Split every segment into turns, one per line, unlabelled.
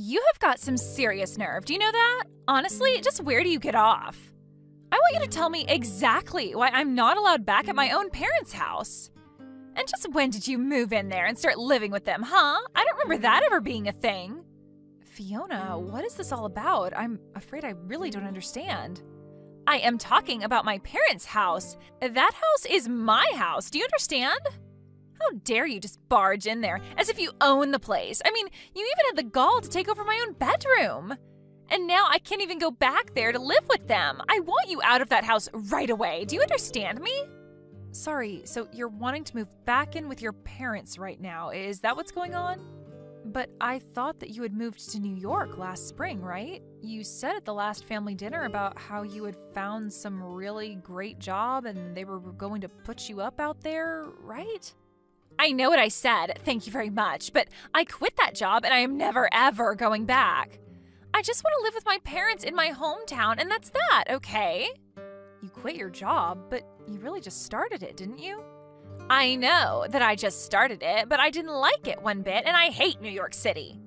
You have got some serious nerve, do you know that? Honestly, just where do you get off? I want you to tell me exactly why I'm not allowed back at my own parents' house. And just when did you move in there and start living with them, huh? I don't remember that ever being a thing. Fiona, what is this all about? I'm afraid I really don't understand. I am talking about my parents' house. That house is my house, do you understand? How dare you just barge in there as if you own the place? I mean, you even had the gall to take over my own bedroom. And now I can't even go back there to live with them. I want you out of that house right away. Do you understand me? Sorry, so you're wanting to move back in with your parents right now. Is that what's going on? But I thought that you had moved to New York last spring, right? You said at the last family dinner about how you had found some really great job and they were going to put you up out there, right? I know what I said, thank you very much, but I quit that job and I am never ever going back. I just want to live with my parents in my hometown and that's that, okay? You quit your job, but you really just started it, didn't you? I know that I just started it, but I didn't like it one bit and I hate New York City.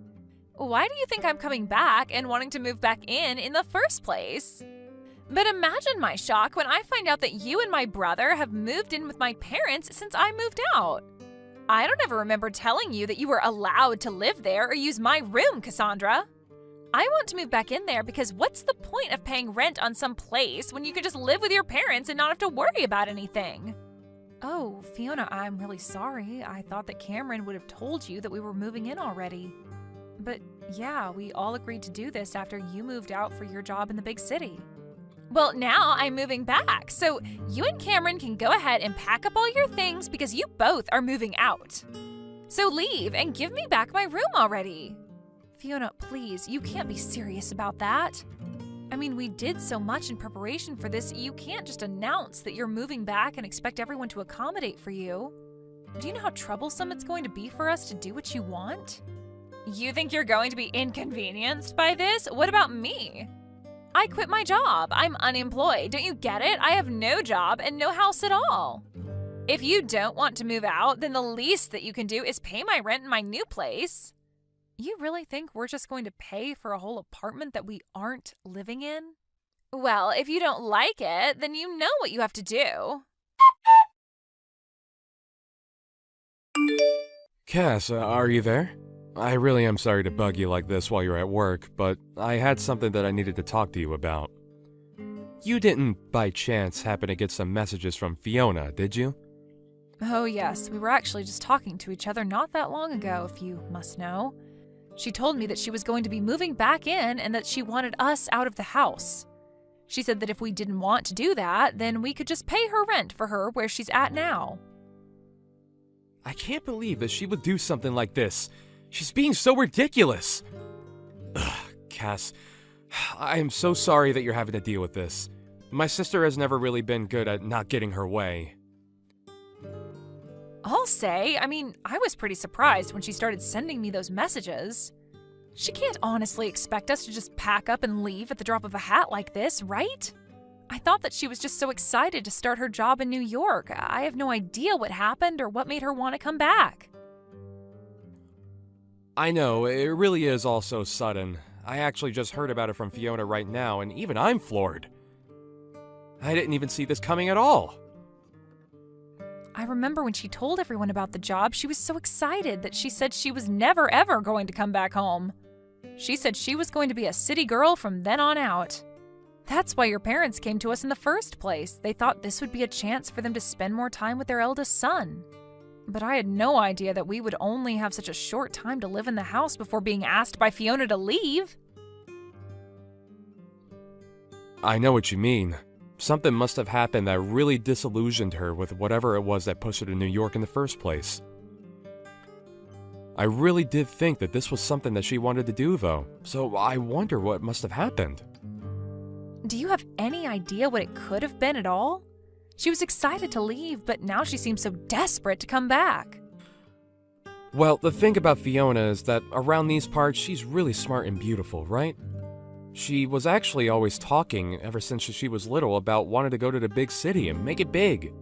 Why do you think I'm coming back and wanting to move back in the first place? But imagine my shock when I find out that you and my brother have moved in with my parents since I moved out. I don't ever remember telling you that you were allowed to live there or use my room, Cassandra. I want to move back in there because what's the point of paying rent on some place when you could just live with your parents and not have to worry about anything? Oh, Fiona, I'm really sorry. I thought that Cameron would have told you that we were moving in already. But yeah, we all agreed to do this after you moved out for your job in the big city. Well, now I'm moving back, so you and Cameron can go ahead and pack up all your things because you both are moving out. So leave and give me back my room already. Fiona, please, you can't be serious about that. I mean, we did so much in preparation for this, you can't just announce that you're moving back and expect everyone to accommodate for you. Do you know how troublesome it's going to be for us to do what you want? You think you're going to be inconvenienced by this? What about me? I quit my job. I'm unemployed. Don't you get it? I have no job and no house at all. If you don't want to move out, then the least that you can do is pay my rent in my new place. You really think we're just going to pay for a whole apartment that we aren't living in? Well, if you don't like it, then you know what you have to do.
Cass, are you there? I really am sorry to bug you like this while you're at work, but I had something that I needed to talk to you about. You didn't, by chance, happen to get some messages from Fiona, did you?
Oh yes, we were actually just talking to each other not that long ago, if you must know. She told me that she was going to be moving back in and that she wanted us out of the house. She said that if we didn't want to do that, then we could just pay her rent for her where she's at now.
I can't believe that she would do something like this. She's being so ridiculous. Ugh, Cass, I am so sorry that you're having to deal with this. My sister has never really been good at not getting her way.
I'll say, I was pretty surprised when she started sending me those messages. She can't honestly expect us to just pack up and leave at the drop of a hat like this, right? I thought that she was just so excited to start her job in New York. I have no idea what happened or what made her want to come back.
I know, it really is all so sudden. I actually just heard about it from Fiona right now, and even I'm floored. I didn't even see this coming at all.
I remember when she told everyone about the job, she was so excited that she said she was never ever going to come back home. She said she was going to be a city girl from then on out. That's why your parents came to us in the first place. They thought this would be a chance for them to spend more time with their eldest son. But I had no idea that we would only have such a short time to live in the house before being asked by Fiona to leave.
I know what you mean. Something must have happened that really disillusioned her with whatever it was that pushed her to New York in the first place. I really did think that this was something that she wanted to do, though, so I wonder what must have happened.
Do you have any idea what it could have been at all? She was excited to leave, but now she seems so desperate to come back.
Well, the thing about Fiona is that around these parts, she's really smart and beautiful, right? She was actually always talking, ever since she was little, about wanting to go to the big city and make it big.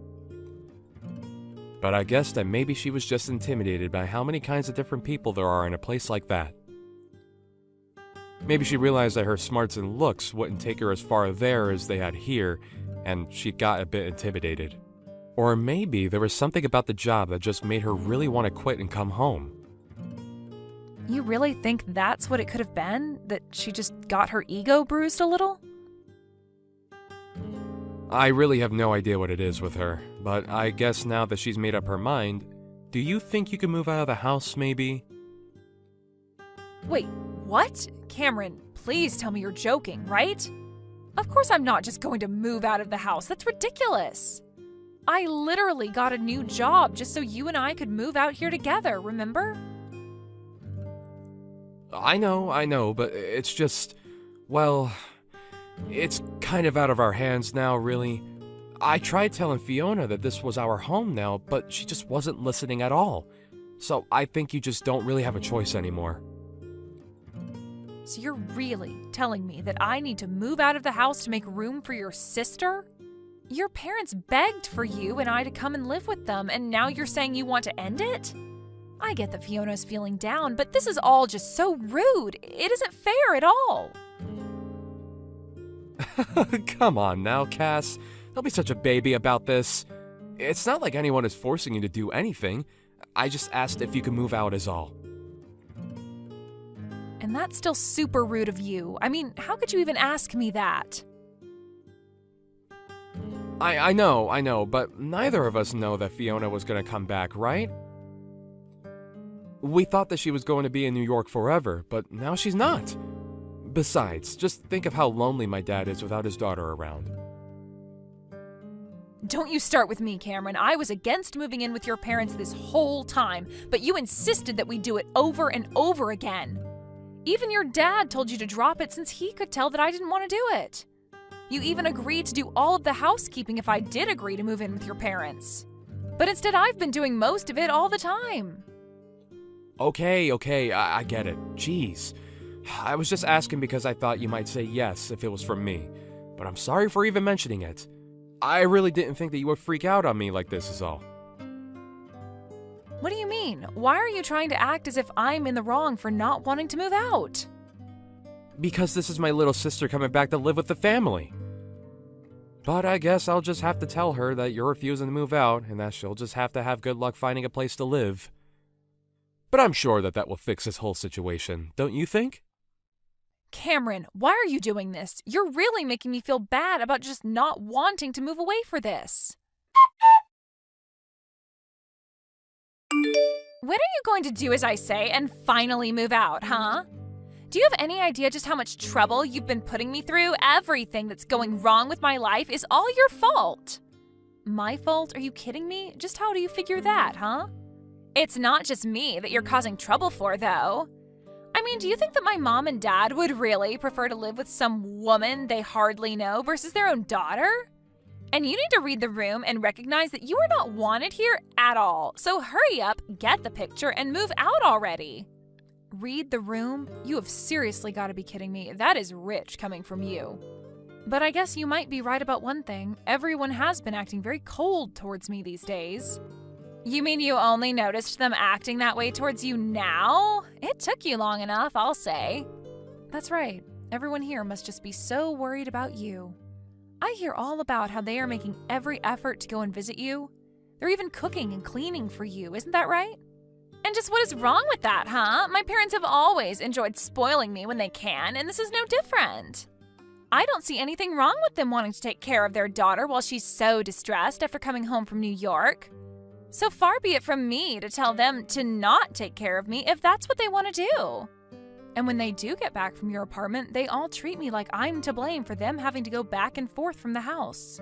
But I guess that maybe she was just intimidated by how many kinds of different people there are in a place like that. Maybe she realized that her smarts and looks wouldn't take her as far there as they had here, and she got a bit intimidated. Or maybe there was something about the job that just made her really want to quit and come home.
You really think that's what it could have been? That she just got her ego bruised a little?
I really have no idea what it is with her, but I guess now that she's made up her mind, do you think you could move out of the house, maybe?
Wait, what? Cameron, please tell me you're joking, right? Of course I'm not just going to move out of the house. That's ridiculous. I literally got a new job just so you and I could move out here together, remember?
I know, but it's just, well, it's kind of out of our hands now, really. I tried telling Fiona that this was our home now, but she just wasn't listening at all. So I think you just don't really have a choice anymore.
So you're really telling me that I need to move out of the house to make room for your sister? Your parents begged for you and I to come and live with them, and now you're saying you want to end it? I get that Fiona's feeling down, but this is all just so rude. It isn't fair at all.
Come on now, Cass. Don't be such a baby about this. It's not like anyone is forcing you to do anything. I just asked if you could move out is all.
And that's still super rude of you. I mean, how could you even ask me that?
I know, but neither of us know that Fiona was gonna come back, right? We thought that she was going to be in New York forever, but now she's not. Besides, just think of how lonely my dad is without his daughter around.
Don't you start with me, Cameron. I was against moving in with your parents this whole time, but you insisted that we do it over and over again. Even your dad told you to drop it since he could tell that I didn't want to do it. You even agreed to do all of the housekeeping if I did agree to move in with your parents. But instead, I've been doing most of it all the time.
Okay, I get it. Jeez. I was just asking because I thought you might say yes if it was from me. But I'm sorry for even mentioning it. I really didn't think that you would freak out on me like this is all.
What do you mean? Why are you trying to act as if I'm in the wrong for not wanting to move out?
Because this is my little sister coming back to live with the family. But I guess I'll just have to tell her that you're refusing to move out and that she'll just have to have good luck finding a place to live. But I'm sure that will fix this whole situation, don't you think?
Cameron, why are you doing this? You're really making me feel bad about just not wanting to move away for this. When are you going to do as I say and finally move out, huh? Do you have any idea just how much trouble you've been putting me through? Everything that's going wrong with my life is all your fault. My fault? Are you kidding me? Just how do you figure that, huh? It's not just me that you're causing trouble for, though. I mean, do you think that my mom and dad would really prefer to live with some woman they hardly know versus their own daughter? And you need to read the room and recognize that you are not wanted here at all. So hurry up, get the picture, and move out already. Read the room? You have seriously got to be kidding me. That is rich coming from you. But I guess you might be right about one thing. Everyone has been acting very cold towards me these days. You mean you only noticed them acting that way towards you now? It took you long enough, I'll say. That's right. Everyone here must just be so worried about you. I hear all about how they are making every effort to go and visit you. They're even cooking and cleaning for you, isn't that right? And just what is wrong with that, huh? My parents have always enjoyed spoiling me when they can, and this is no different. I don't see anything wrong with them wanting to take care of their daughter while she's so distressed after coming home from New York. So far be it from me to tell them to not take care of me if that's what they want to do. And when they do get back from your apartment, they all treat me like I'm to blame for them having to go back and forth from the house.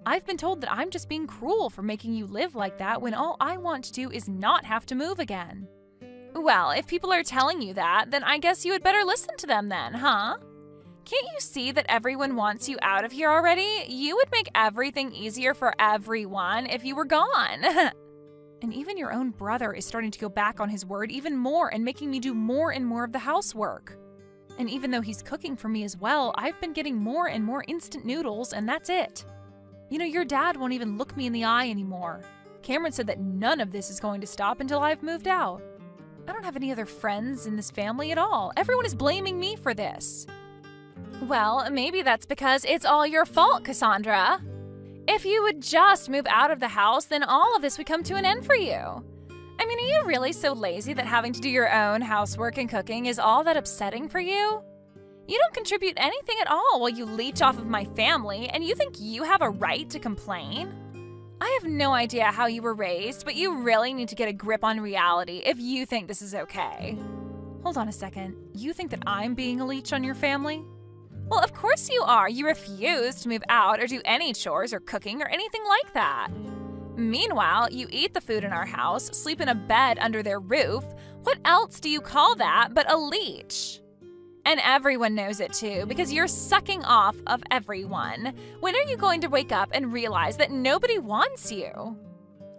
I've been told that I'm just being cruel for making you live like that when all I want to do is not have to move again. Well, if people are telling you that, then I guess you had better listen to them then, huh? Can't you see that everyone wants you out of here already? You would make everything easier for everyone if you were gone. And even your own brother is starting to go back on his word even more and making me do more and more of the housework. And even though he's cooking for me as well, I've been getting more and more instant noodles, and that's it. You know, your dad won't even look me in the eye anymore. Cameron said that none of this is going to stop until I've moved out. I don't have any other friends in this family at all. Everyone is blaming me for this. Well, maybe that's because it's all your fault, Cassandra. If you would just move out of the house, then all of this would come to an end for you. I mean, are you really so lazy that having to do your own housework and cooking is all that upsetting for you? You don't contribute anything at all while you leech off of my family, and you think you have a right to complain? I have no idea how you were raised, but you really need to get a grip on reality if you think this is okay. Hold on a second. You think that I'm being a leech on your family? Well, of course you are. You refuse to move out or do any chores or cooking or anything like that. Meanwhile, you eat the food in our house, sleep in a bed under their roof. What else do you call that but a leech? And everyone knows it too, because you're sucking off of everyone. When are you going to wake up and realize that nobody wants you?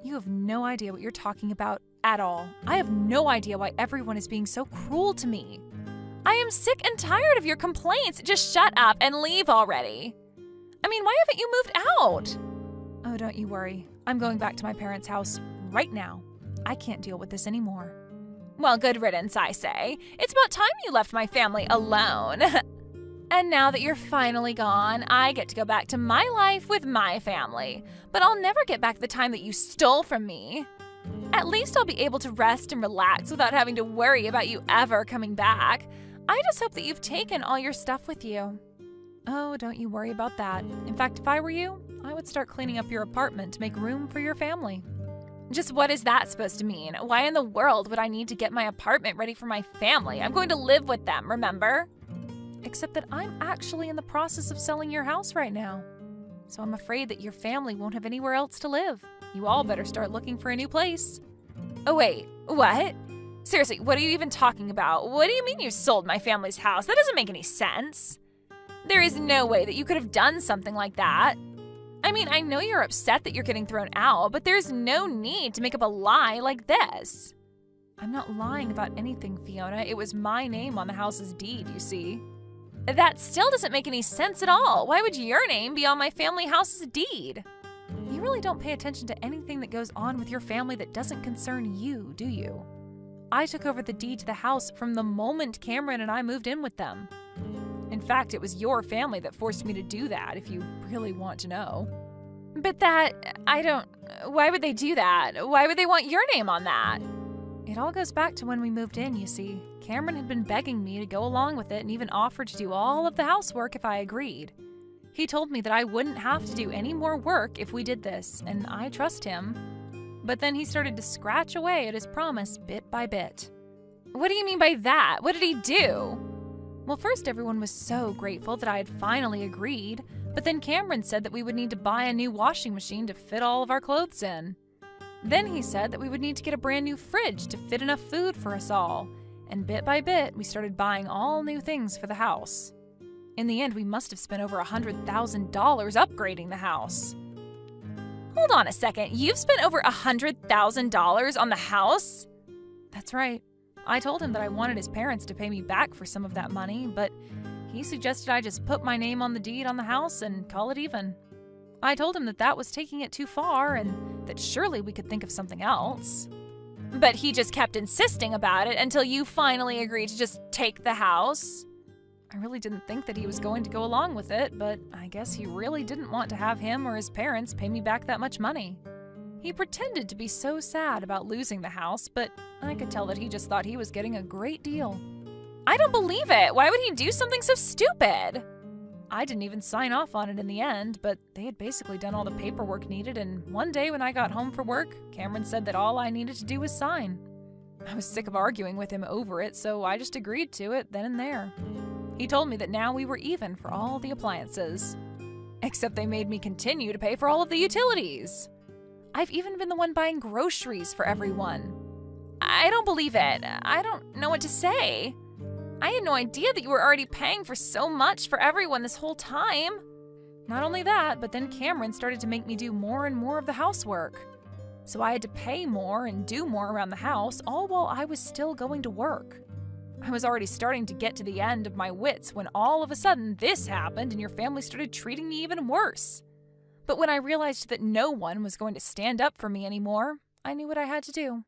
You have no idea what you're talking about at all. I have no idea why everyone is being so cruel to me. I am sick and tired of your complaints. Just shut up and leave already. I mean, why haven't you moved out? Oh, don't you worry. I'm going back to my parents' house right now. I can't deal with this anymore. Well, good riddance, I say. It's about time you left my family alone. And now that you're finally gone, I get to go back to my life with my family. But I'll never get back the time that you stole from me. At least I'll be able to rest and relax without having to worry about you ever coming back. I just hope that you've taken all your stuff with you. Oh, don't you worry about that. In fact, if I were you, I would start cleaning up your apartment to make room for your family. Just what is that supposed to mean? Why in the world would I need to get my apartment ready for my family? I'm going to live with them, remember? Except that I'm actually in the process of selling your house right now. So I'm afraid that your family won't have anywhere else to live. You all better start looking for a new place. Oh wait, what? Seriously, what are you even talking about? What do you mean you sold my family's house? That doesn't make any sense. There is no way that you could have done something like that. I mean, I know you're upset that you're getting thrown out, but there's no need to make up a lie like this. I'm not lying about anything, Fiona. It was my name on the house's deed, you see. That still doesn't make any sense at all. Why would your name be on my family house's deed? You really don't pay attention to anything that goes on with your family that doesn't concern you, do you? I took over the deed to the house from the moment Cameron and I moved in with them. In fact, it was your family that forced me to do that, if you really want to know. But why would they do that? Why would they want your name on that? It all goes back to when we moved in, you see. Cameron had been begging me to go along with it and even offered to do all of the housework if I agreed. He told me that I wouldn't have to do any more work if we did this, and I trust him. But then he started to scratch away at his promise bit by bit. What do you mean by that? What did he do? Well, first everyone was so grateful that I had finally agreed, but then Cameron said that we would need to buy a new washing machine to fit all of our clothes in. Then he said that we would need to get a brand new fridge to fit enough food for us all, and bit by bit we started buying all new things for the house. In the end, we must have spent over $100,000 upgrading the house. Hold on a second, you've spent over $100,000 on the house? That's right. I told him that I wanted his parents to pay me back for some of that money, but he suggested I just put my name on the deed on the house and call it even. I told him that that was taking it too far and that surely we could think of something else. But he just kept insisting about it until you finally agreed to just take the house. I really didn't think that he was going to go along with it, but I guess he really didn't want to have him or his parents pay me back that much money. He pretended to be so sad about losing the house, but I could tell that he just thought he was getting a great deal. I don't believe it! Why would he do something so stupid? I didn't even sign off on it in the end, but they had basically done all the paperwork needed, and one day when I got home from work, Cameron said that all I needed to do was sign. I was sick of arguing with him over it, so I just agreed to it then and there. He told me that now we were even for all the appliances. Except they made me continue to pay for all of the utilities. I've even been the one buying groceries for everyone. I don't believe it. I don't know what to say. I had no idea that you were already paying for so much for everyone this whole time. Not only that, but then Cameron started to make me do more and more of the housework. So I had to pay more and do more around the house, all while I was still going to work. I was already starting to get to the end of my wits when all of a sudden this happened and your family started treating me even worse. But when I realized that no one was going to stand up for me anymore, I knew what I had to do.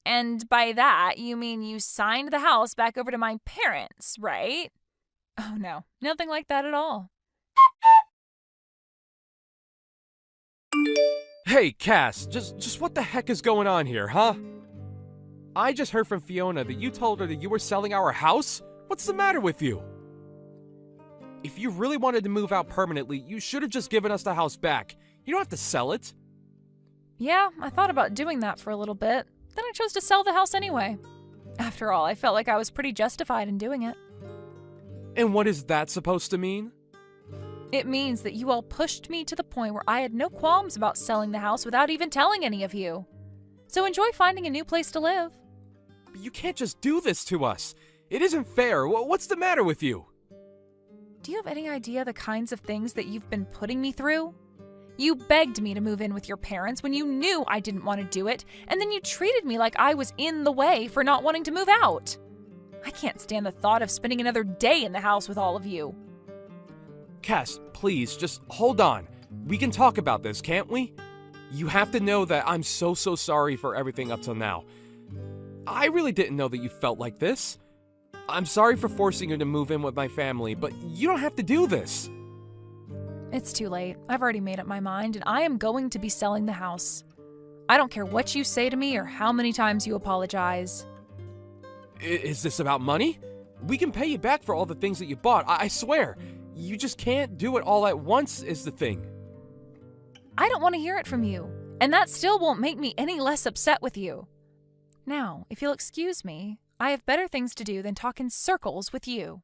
And by that, you mean you signed the house back over to my parents, right? Oh no, nothing like that at all.
Hey, Cass, just what the heck is going on here, huh? I just heard from Fiona that you told her that you were selling our house? What's the matter with you? If you really wanted to move out permanently, you should have just given us the house back. You don't have to sell it.
Yeah, I thought about doing that for a little bit. Then I chose to sell the house anyway. After all, I felt like I was pretty justified in doing it.
And what is that supposed to mean?
It means that you all pushed me to the point where I had no qualms about selling the house without even telling any of you. So enjoy finding a new place to live.
You can't just do this to us. It isn't fair. What's the matter with you?
Do you have any idea the kinds of things that you've been putting me through? You begged me to move in with your parents when you knew I didn't want to do it, and then you treated me like I was in the way for not wanting to move out. I can't stand the thought of spending another day in the house with all of you.
Cass, please, just hold on. We can talk about this, can't we? You have to know that I'm so sorry for everything up till now. I really didn't know that you felt like this. I'm sorry for forcing you to move in with my family, but you don't have to do this.
It's too late. I've already made up my mind, and I am going to be selling the house. I don't care what you say to me or how many times you apologize.
Is this about money? We can pay you back for all the things that you bought, I swear. You just can't do it all at once is the thing.
I don't want to hear it from you, and that still won't make me any less upset with you. Now, if you'll excuse me, I have better things to do than talk in circles with you.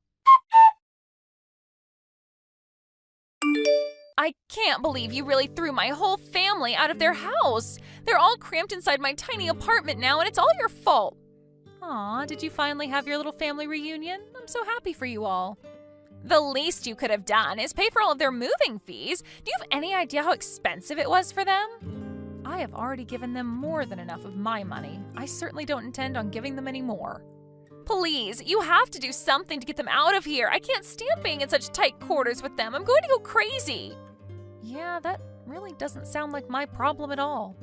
I can't believe you really threw my whole family out of their house. They're all cramped inside my tiny apartment now, and it's all your fault. Aw, did you finally have your little family reunion? I'm so happy for you all. The least you could have done is pay for all of their moving fees. Do you have any idea how expensive it was for them? I have already given them more than enough of my money. I certainly don't intend on giving them any more. Please, you have to do something to get them out of here. I can't stand being in such tight quarters with them. I'm going to go crazy. Yeah, that really doesn't sound like my problem at all.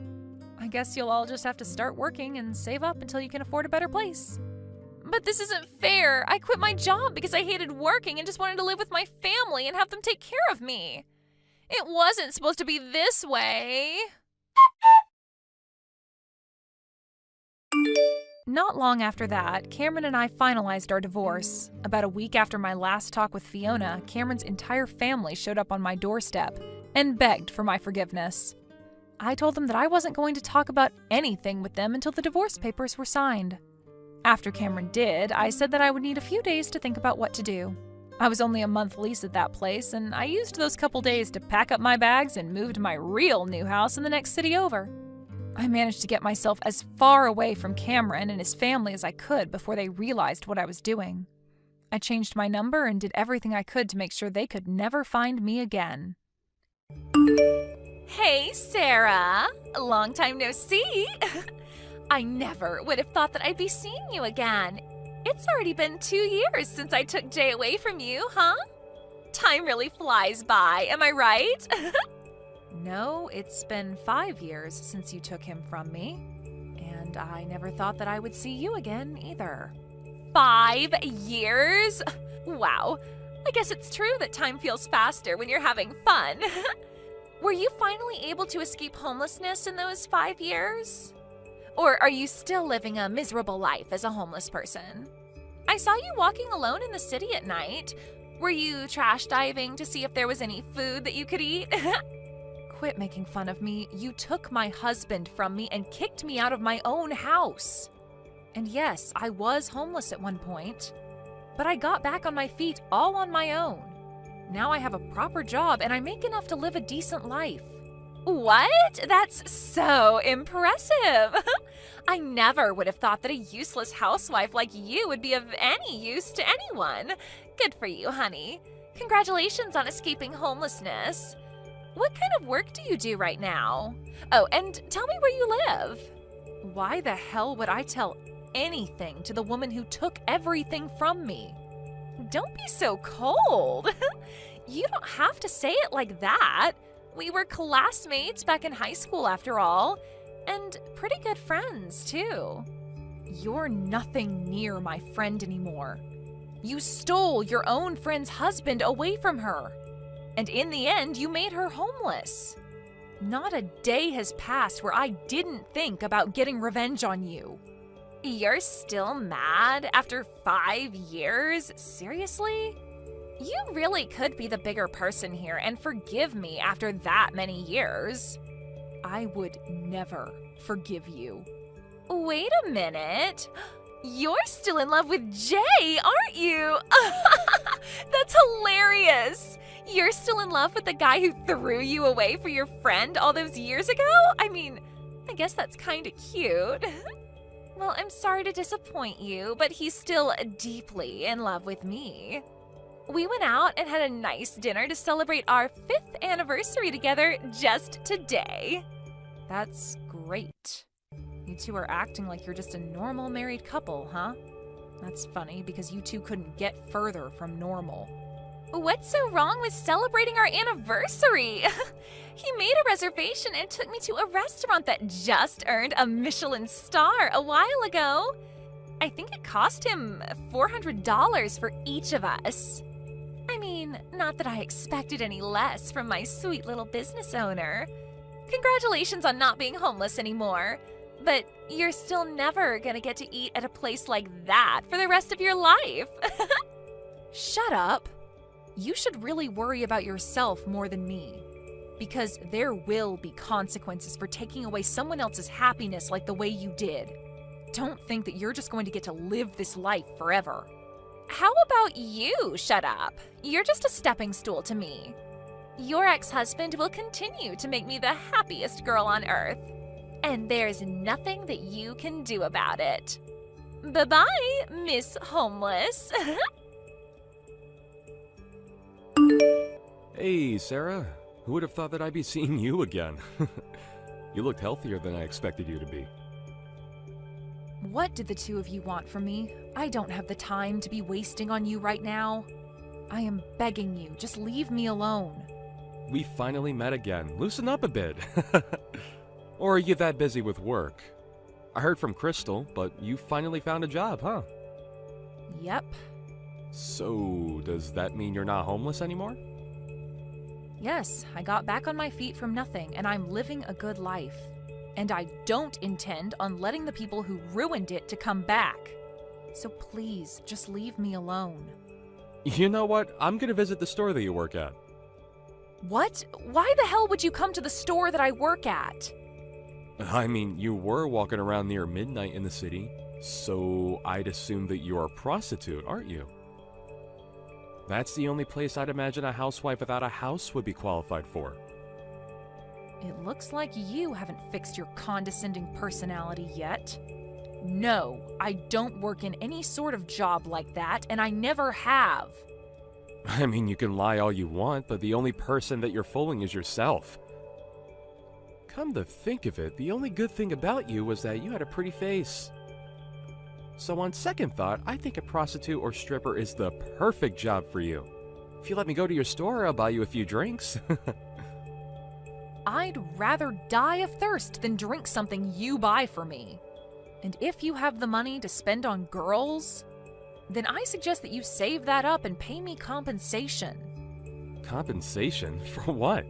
I guess you'll all just have to start working and save up until you can afford a better place. But this isn't fair. I quit my job because I hated working and just wanted to live with my family and have them take care of me. It wasn't supposed to be this way. Not long after that, Cameron and I finalized our divorce. About a week after my last talk with Fiona, Cameron's entire family showed up on my doorstep and begged for my forgiveness. I told them that I wasn't going to talk about anything with them until the divorce papers were signed. After Cameron did, I said that I would need a few days to think about what to do. I was only a month lease at that place, and I used those couple days to pack up my bags and move to my real new house in the next city over. I managed to get myself as far away from Cameron and his family as I could before they realized what I was doing. I changed my number and did everything I could to make sure they could never find me again. Hey, Sarah! Long time no see! I never would have thought that I'd be seeing you again. It's already been 2 years since I took Jay away from you, huh? Time really flies by, am I right? No, it's been 5 years since you took him from me. And I never thought that I would see you again either. 5 years? Wow. I guess it's true that time feels faster when you're having fun. Were you finally able to escape homelessness in those 5 years? Or are you still living a miserable life as a homeless person? I saw you walking alone in the city at night. Were you trash diving to see if there was any food that you could eat? Quit making fun of me. You took my husband from me and kicked me out of my own house. And yes, I was homeless at one point. But I got back on my feet all on my own. Now I have a proper job and I make enough to live a decent life. What? That's so impressive. I never would have thought that a useless housewife like you would be of any use to anyone. Good for you, honey. Congratulations on escaping homelessness. What kind of work do you do right now? Oh, and tell me where you live. Why the hell would I tell anything to the woman who took everything from me? Don't be so cold. You don't have to say it like that. We were classmates back in high school after all, and pretty good friends too. You're nothing near my friend anymore. You stole your own friend's husband away from her. And in the end, you made her homeless. Not a day has passed where I didn't think about getting revenge on you. You're still mad after 5 years? Seriously? You really could be the bigger person here and forgive me after that many years. I would never forgive you. Wait a minute. You're still in love with Jay, aren't you? That's hilarious. You're still in love with the guy who threw you away for your friend all those years ago? I mean, I guess that's kind of cute. Well, I'm sorry to disappoint you, but he's still deeply in love with me. We went out and had a nice dinner to celebrate our 5th anniversary together just today. That's great. You two are acting like you're just a normal married couple, huh? That's funny because you two couldn't get further from normal. What's so wrong with celebrating our anniversary? He made a reservation and took me to a restaurant that just earned a Michelin star a while ago. I think it cost him $400 for each of us. I mean, not that I expected any less from my sweet little business owner. Congratulations on not being homeless anymore. But you're still never gonna get to eat at a place like that for the rest of your life. Shut up. You should really worry about yourself more than me. Because there will be consequences for taking away someone else's happiness like the way you did. Don't think that you're just going to get to live this life forever. How about you shut up? You're just a stepping stool to me. Your ex-husband will continue to make me the happiest girl on earth. And there's nothing that you can do about it. Bye-bye, Miss Homeless.
Hey, Sarah. Who would have thought that I'd be seeing you again? You looked healthier than I expected you to be.
What did the two of you want from me? I don't have the time to be wasting on you right now. I am begging you, just leave me alone.
We finally met again. Loosen up a bit. Or are you that busy with work? I heard from Crystal, but you finally found a job, huh?
Yep.
So, does that mean you're not homeless anymore?
Yes, I got back on my feet from nothing, and I'm living a good life. And I don't intend on letting the people who ruined it to come back. So please, just leave me alone.
You know what? I'm gonna visit the store that you work at.
What? Why the hell would you come to the store that I work at?
I mean, you were walking around near midnight in the city, so I'd assume that you're a prostitute, aren't you? That's the only place I'd imagine a housewife without a house would be qualified for.
It looks like you haven't fixed your condescending personality yet. No, I don't work in any sort of job like that, and I never have.
I mean, you can lie all you want, but the only person that you're fooling is yourself. Come to think of it, the only good thing about you was that you had a pretty face. So on second thought, I think a prostitute or stripper is the perfect job for you. If you let me go to your store, I'll buy you a few drinks.
I'd rather die of thirst than drink something you buy for me. And if you have the money to spend on girls, then I suggest that you save that up and pay me compensation.
Compensation? For what?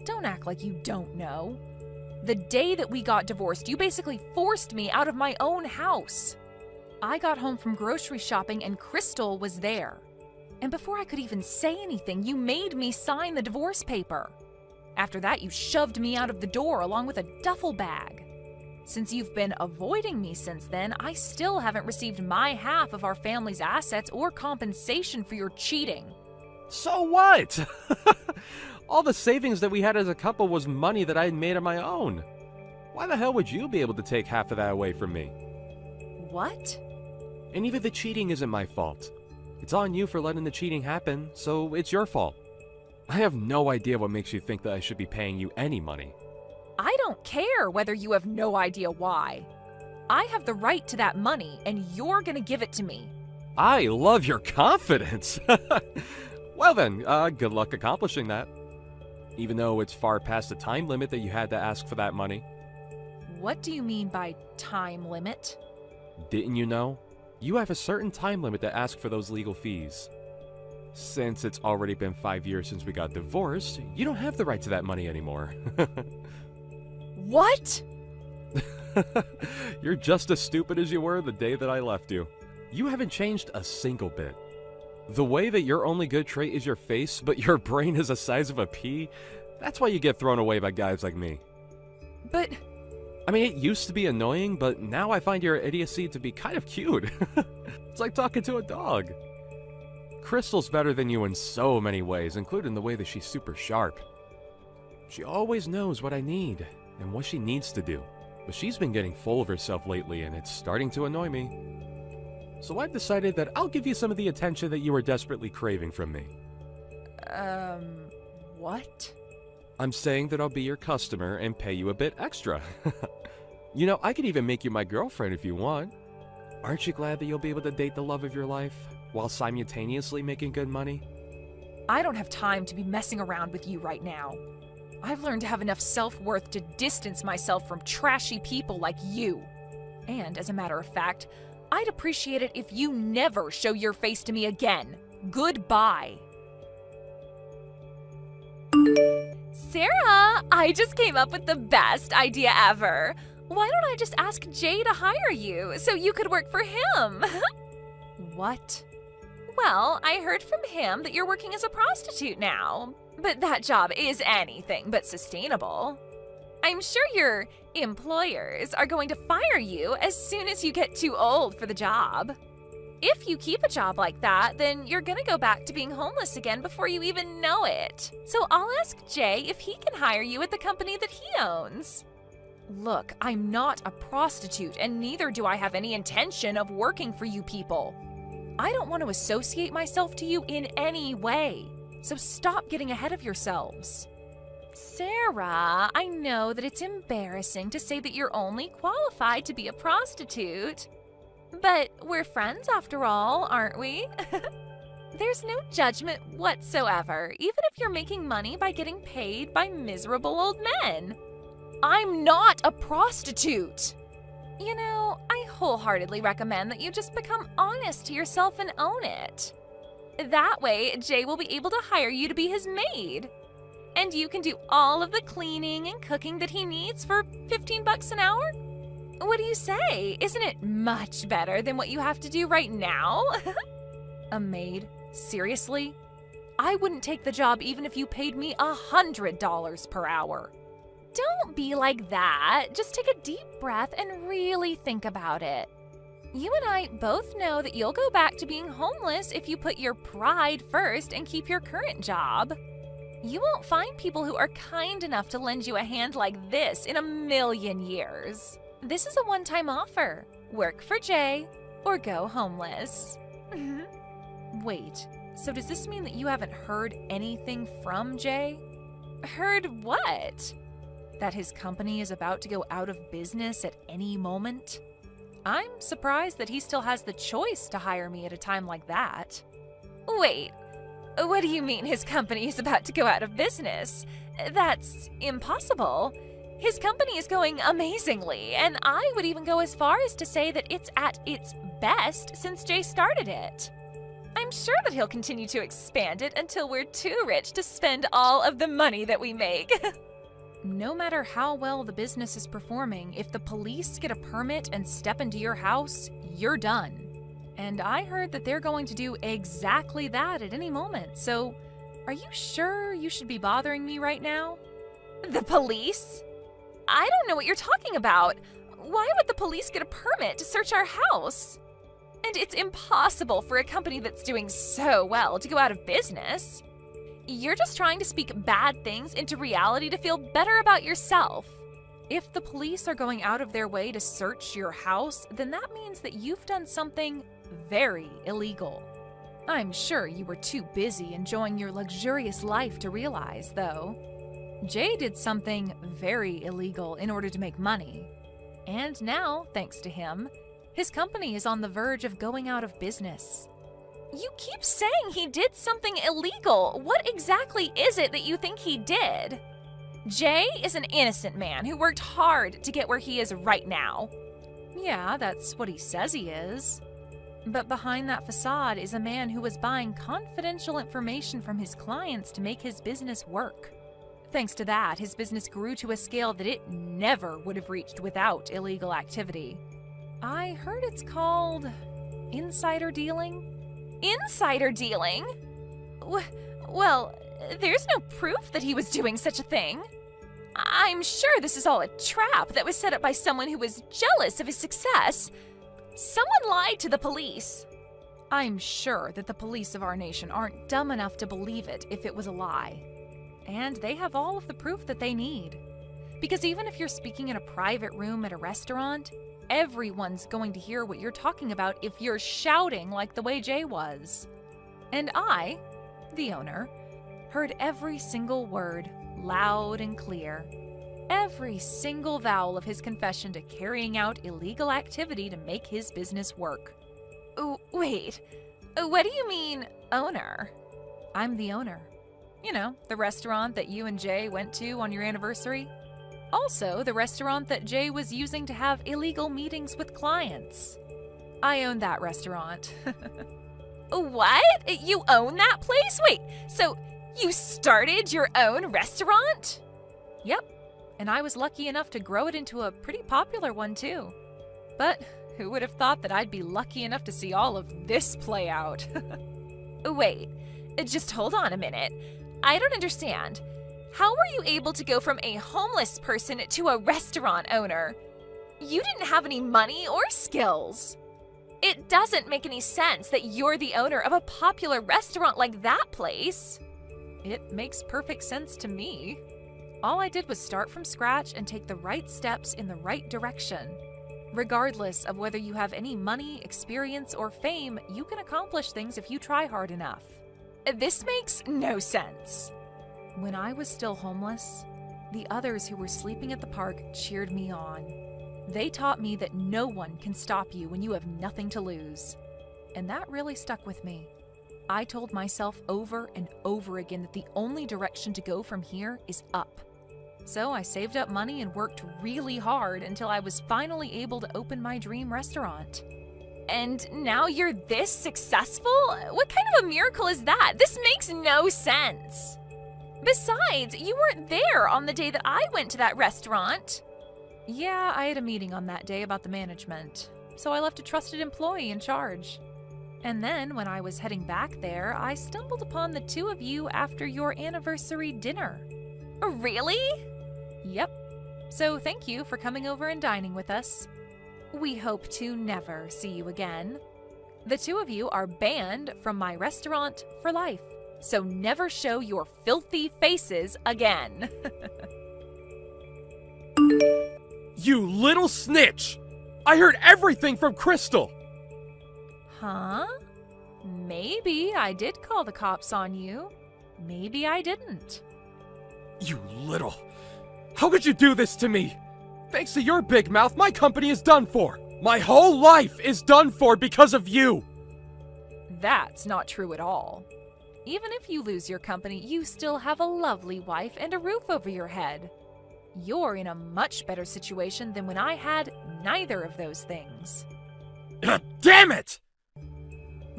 Don't act like you don't know. The day that we got divorced, you basically forced me out of my own house. I got home from grocery shopping and Crystal was there. And before I could even say anything, you made me sign the divorce paper. After that, you shoved me out of the door along with a duffel bag. Since you've been avoiding me since then, I still haven't received my half of our family's assets or compensation for your cheating.
So what? All the savings that we had as a couple was money that I had made on my own. Why the hell would you be able to take half of that away from me?
What?
And even the cheating isn't my fault. It's on you for letting the cheating happen, so it's your fault. I have no idea what makes you think that I should be paying you any money.
I don't care whether you have no idea why. I have the right to that money, and you're gonna give it to me.
I love your confidence. Well then, good luck accomplishing that. Even though it's far past the time limit that you had to ask for that money.
What do you mean by time limit?
Didn't you know? You have a certain time limit to ask for those legal fees. Since it's already been 5 years since we got divorced, you don't have the right to that money anymore.
What?
You're just as stupid as you were the day that I left you. You haven't changed a single bit. The way that your only good trait is your face, but your brain is the size of a pea, that's why you get thrown away by guys like me.
But...
I mean, it used to be annoying, but now I find your idiocy to be kind of cute. It's like talking to a dog. Crystal's better than you in so many ways, including the way that she's super sharp. She always knows what I need and what she needs to do, but she's been getting full of herself lately and it's starting to annoy me. So I've decided that I'll give you some of the attention that you were desperately craving from me.
What?
I'm saying that I'll be your customer and pay you a bit extra. You know, I could even make you my girlfriend if you want. Aren't you glad that you'll be able to date the love of your life while simultaneously making good money?
I don't have time to be messing around with you right now. I've learned to have enough self-worth to distance myself from trashy people like you. And as a matter of fact, I'd appreciate it if you never show your face to me again. Goodbye. Sarah, I just came up with the best idea ever. Why don't I just ask Jay to hire you so you could work for him? What? Well, I heard from him that you're working as a prostitute now. But that job is anything but sustainable. I'm sure your employers are going to fire you as soon as you get too old for the job. If you keep a job like that, then you're gonna go back to being homeless again before you even know it. So I'll ask Jay if he can hire you at the company that he owns. Look, I'm not a prostitute, and neither do I have any intention of working for you people. I don't want to associate myself to you in any way, so stop getting ahead of yourselves. Sarah, I know that it's embarrassing to say that you're only qualified to be a prostitute, but we're friends after all, aren't we? There's no judgment whatsoever, even if you're making money by getting paid by miserable old men. I'm not a prostitute. You know, I wholeheartedly recommend that you just become honest to yourself and own it. That way, Jay will be able to hire you to be his maid. And you can do all of the cleaning and cooking that he needs for $15 an hour? What do you say? Isn't it much better than what you have to do right now? A maid? Seriously? I wouldn't take the job even if you paid me $100 per hour. Don't be like that. Just take a deep breath and really think about it. You and I both know that you'll go back to being homeless if you put your pride first and keep your current job. You won't find people who are kind enough to lend you a hand like this in a million years. This is a one-time offer. Work for Jay or go homeless. Wait, so does this mean that you haven't heard anything from Jay? Heard what? That his company is about to go out of business at any moment? I'm surprised that he still has the choice to hire me at a time like that. Wait, what do you mean his company is about to go out of business? That's impossible. His company is going amazingly, and I would even go as far as to say that it's at its best since Jay started it. I'm sure that he'll continue to expand it until we're too rich to spend all of the money that we make. No matter how well the business is performing, if the police get a permit and step into your house, you're done. And I heard that they're going to do exactly that at any moment, so are you sure you should be bothering me right now? The police? I don't know what you're talking about. Why would the police get a permit to search our house? And it's impossible for a company that's doing so well to go out of business. You're just trying to speak bad things into reality to feel better about yourself. If the police are going out of their way to search your house, then that means that you've done something very illegal. I'm sure you were too busy enjoying your luxurious life to realize, though. Jay did something very illegal in order to make money. And now, thanks to him, his company is on the verge of going out of business. You keep saying he did something illegal. What exactly is it that you think he did? Jay is an innocent man who worked hard to get where he is right now. Yeah, that's what he says he is. But behind that facade is a man who was buying confidential information from his clients to make his business work. Thanks to that, his business grew to a scale that it never would have reached without illegal activity. I heard it's called insider dealing. Insider dealing? Well, there's no proof that he was doing such a thing. I'm sure this is all a trap that was set up by someone who was jealous of his success. Someone lied to the police. I'm sure that the police of our nation aren't dumb enough to believe it if it was a lie. And they have all of the proof that they need. Because even if you're speaking in a private room at a restaurant, everyone's going to hear what you're talking about if you're shouting like the way Jay was. And I, the owner, heard every single word, loud and clear. Every single vowel of his confession to carrying out illegal activity to make his business work. Wait, what do you mean, owner? I'm the owner. You know, the restaurant that you and Jay went to on your anniversary. Also, the restaurant that Jay was using to have illegal meetings with clients. I own that restaurant. What? You own that place? Wait, so you started your own restaurant? Yep, and I was lucky enough to grow it into a pretty popular one too. But who would have thought that I'd be lucky enough to see all of this play out? Wait, just hold on a minute. I don't understand. How were you able to go from a homeless person to a restaurant owner? You didn't have any money or skills. It doesn't make any sense that you're the owner of a popular restaurant like that place. It makes perfect sense to me. All I did was start from scratch and take the right steps in the right direction. Regardless of whether you have any money, experience, or fame, you can accomplish things if you try hard enough. This makes no sense. When I was still homeless, the others who were sleeping at the park cheered me on. They taught me that no one can stop you when you have nothing to lose. And that really stuck with me. I told myself over and over again that the only direction to go from here is up. So I saved up money and worked really hard until I was finally able to open my dream restaurant. And now you're this successful? What kind of a miracle is that? This makes no sense. Besides, you weren't there on the day that I went to that restaurant. Yeah, I had a meeting on that day about the management, so I left a trusted employee in charge. And then, when I was heading back there, I stumbled upon the two of you after your anniversary dinner. Really? Yep. So thank you for coming over and dining with us. We hope to never see you again. The two of you are banned from my restaurant for life, so never show your filthy faces again.
You little snitch! I heard everything from Crystal!
Huh? Maybe I did call the cops on you. Maybe I didn't.
You little... How could you do this to me? Thanks to your big mouth, my company is done for. My whole life is done for because of you.
That's not true at all. Even if you lose your company, you still have a lovely wife and a roof over your head. You're in a much better situation than when I had neither of those things.
Damn it!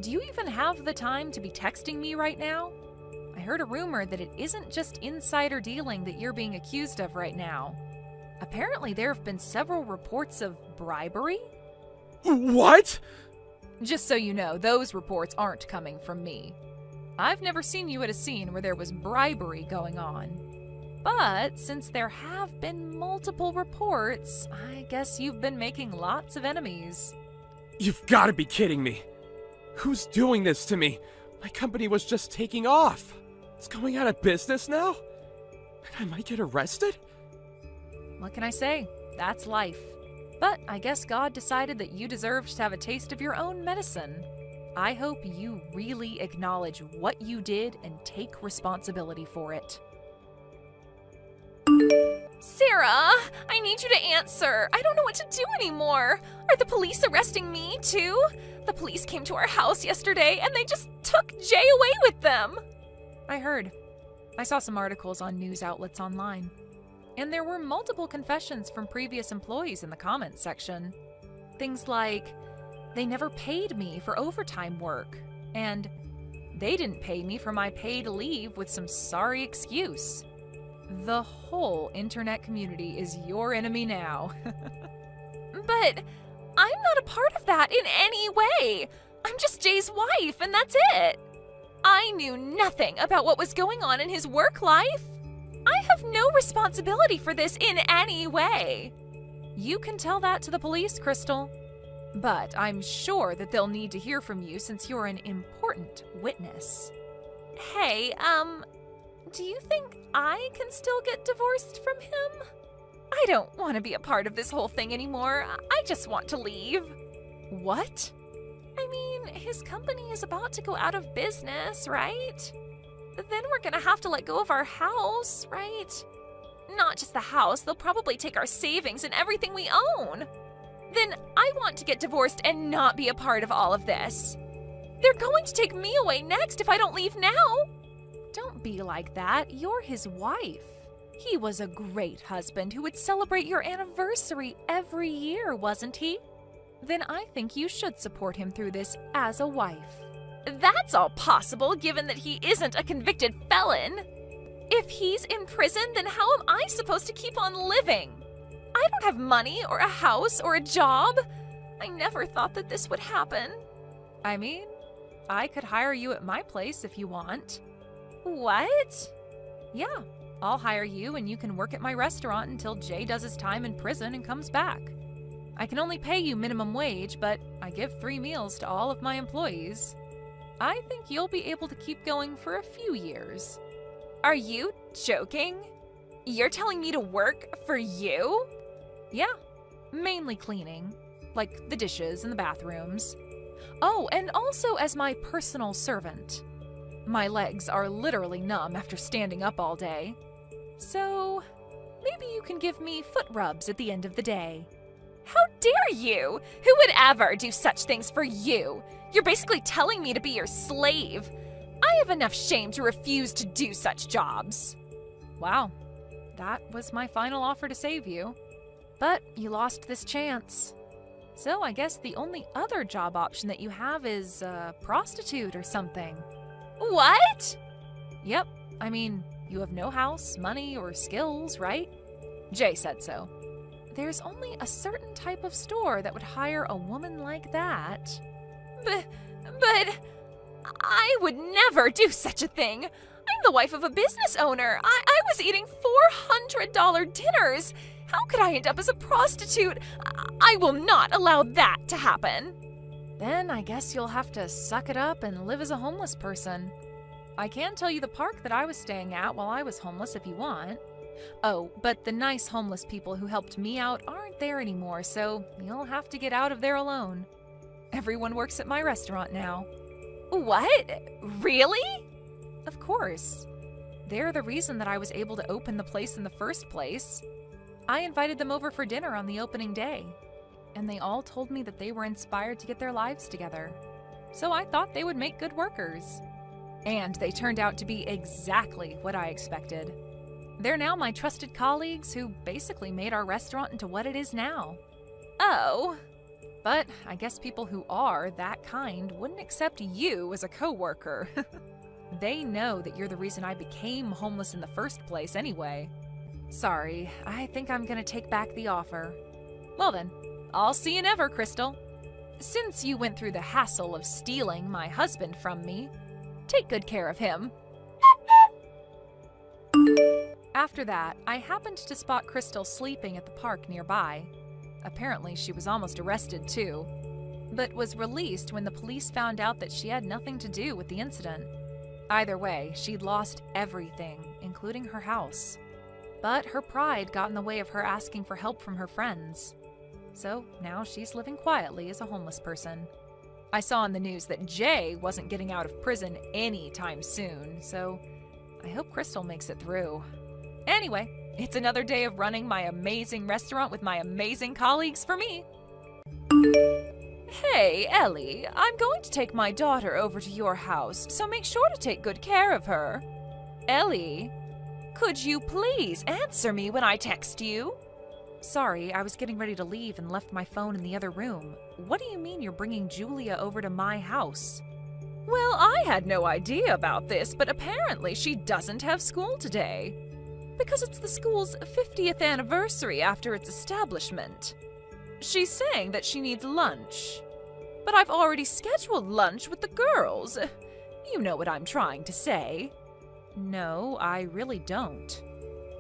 Do you even have the time to be texting me right now? I heard a rumor that it isn't just insider dealing that you're being accused of right now. Apparently there have been several reports of bribery.
What?
Just so you know, those reports aren't coming from me. I've never seen you at a scene where there was bribery going on. But since there have been multiple reports, I guess you've been making lots of enemies.
You've got to be kidding me. Who's doing this to me? My company was just taking off. It's going out of business now? And I might get arrested?
What can I say? That's life. But I guess God decided that you deserved to have a taste of your own medicine. I hope you really acknowledge what you did and take responsibility for it. Sarah, I need you to answer. I don't know what to do anymore. Are the police arresting me too? The police came to our house yesterday and they just took Jay away with them. I heard. I saw some articles on news outlets online. And there were multiple confessions from previous employees in the comments section. Things like, they never paid me for overtime work, and they didn't pay me for my paid leave with some sorry excuse. The whole internet community is your enemy now. But I'm not a part of that in any way. I'm just Jay's wife, and that's it. I knew nothing about what was going on in his work life. I have no responsibility for this in any way. You can tell that to the police, Crystal. But I'm sure that they'll need to hear from you since you're an important witness. Hey, do you think I can still get divorced from him? I don't want to be a part of this whole thing anymore. I just want to leave. What? I mean, his company is about to go out of business, right? Then we're gonna have to let go of our house, right? Not just the house, they'll probably take our savings and everything we own. Then I want to get divorced and not be a part of all of this. They're going to take me away next if I don't leave now. Don't be like that. You're his wife. He was a great husband who would celebrate your anniversary every year, wasn't he? Then I think you should support him through this as a wife. That's all possible given that he isn't a convicted felon. If he's in prison, then how am I supposed to keep on living? I don't have money or a house or a job. I never thought that this would happen. I mean, I could hire you at my place if you want. What? Yeah, I'll hire you and you can work at my restaurant until Jay does his time in prison and comes back. I can only pay you minimum wage, but I give 3 meals to all of my employees. I think you'll be able to keep going for a few years. Are you joking? You're telling me to work for you? Yeah, mainly cleaning, like the dishes and the bathrooms. Oh, and also as my personal servant. My legs are literally numb after standing up all day. So, maybe you can give me foot rubs at the end of the day. How dare you? Who would ever do such things for you? You're basically telling me to be your slave. I have enough shame to refuse to do such jobs. Wow, that was my final offer to save you. But you lost this chance. So I guess the only other job option that you have is prostitute or something. What? Yep, I mean, you have no house, money, or skills, right? Jay said so. There's only a certain type of store that would hire a woman like that. But I would never do such a thing. I'm the wife of a business owner. I was eating $400 dinners. How could I end up as a prostitute? I will not allow that to happen. Then I guess you'll have to suck it up and live as a homeless person. I can tell you the park that I was staying at while I was homeless if you want. Oh, but the nice homeless people who helped me out aren't there anymore, so you'll have to get out of there alone. Everyone works at my restaurant now. What? Really? Of course. They're the reason that I was able to open the place in the first place. I invited them over for dinner on the opening day, and they all told me that they were inspired to get their lives together. So I thought they would make good workers. And they turned out to be exactly what I expected. They're now my trusted colleagues who basically made our restaurant into what it is now. Oh. But I guess people who are that kind wouldn't accept you as a coworker. They know that you're the reason I became homeless in the first place anyway. Sorry, I think I'm gonna take back the offer. Well then, I'll see you never, Crystal. Since you went through the hassle of stealing my husband from me, take good care of him. After that, I happened to spot Crystal sleeping at the park nearby. Apparently, she was almost arrested too, but was released when the police found out that she had nothing to do with the incident. Either way, she'd lost everything, including her house. But her pride got in the way of her asking for help from her friends. So now she's living quietly as a homeless person. I saw in the news that Jay wasn't getting out of prison anytime soon, so I hope Crystal makes it through. Anyway, it's another day of running my amazing restaurant with my amazing colleagues for me. Hey, Ellie, I'm going to take my daughter over to your house, so make sure to take good care of her. Ellie? Could you please answer me when I text you? Sorry, I was getting ready to leave and left my phone in the other room. What do you mean you're bringing Julia over to my house? Well, I had no idea about this, but apparently she doesn't have school today. Because it's the school's 50th anniversary after its establishment. She's saying that she needs lunch. But I've already scheduled lunch with the girls. You know what I'm trying to say. No, I really don't.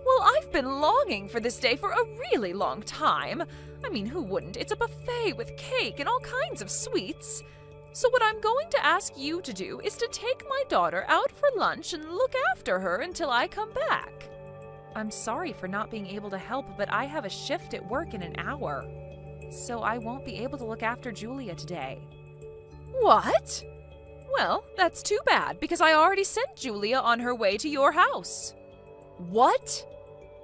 Well, I've been longing for this day for a really long time. I mean, who wouldn't? It's a buffet with cake and all kinds of sweets. So what I'm going to ask you to do is to take my daughter out for lunch and look after her until I come back. I'm sorry for not being able to help, but I have a shift at work in an hour. So I won't be able to look after Julia today. What? Well, that's too bad, because I already sent Julia on her way to your house. What?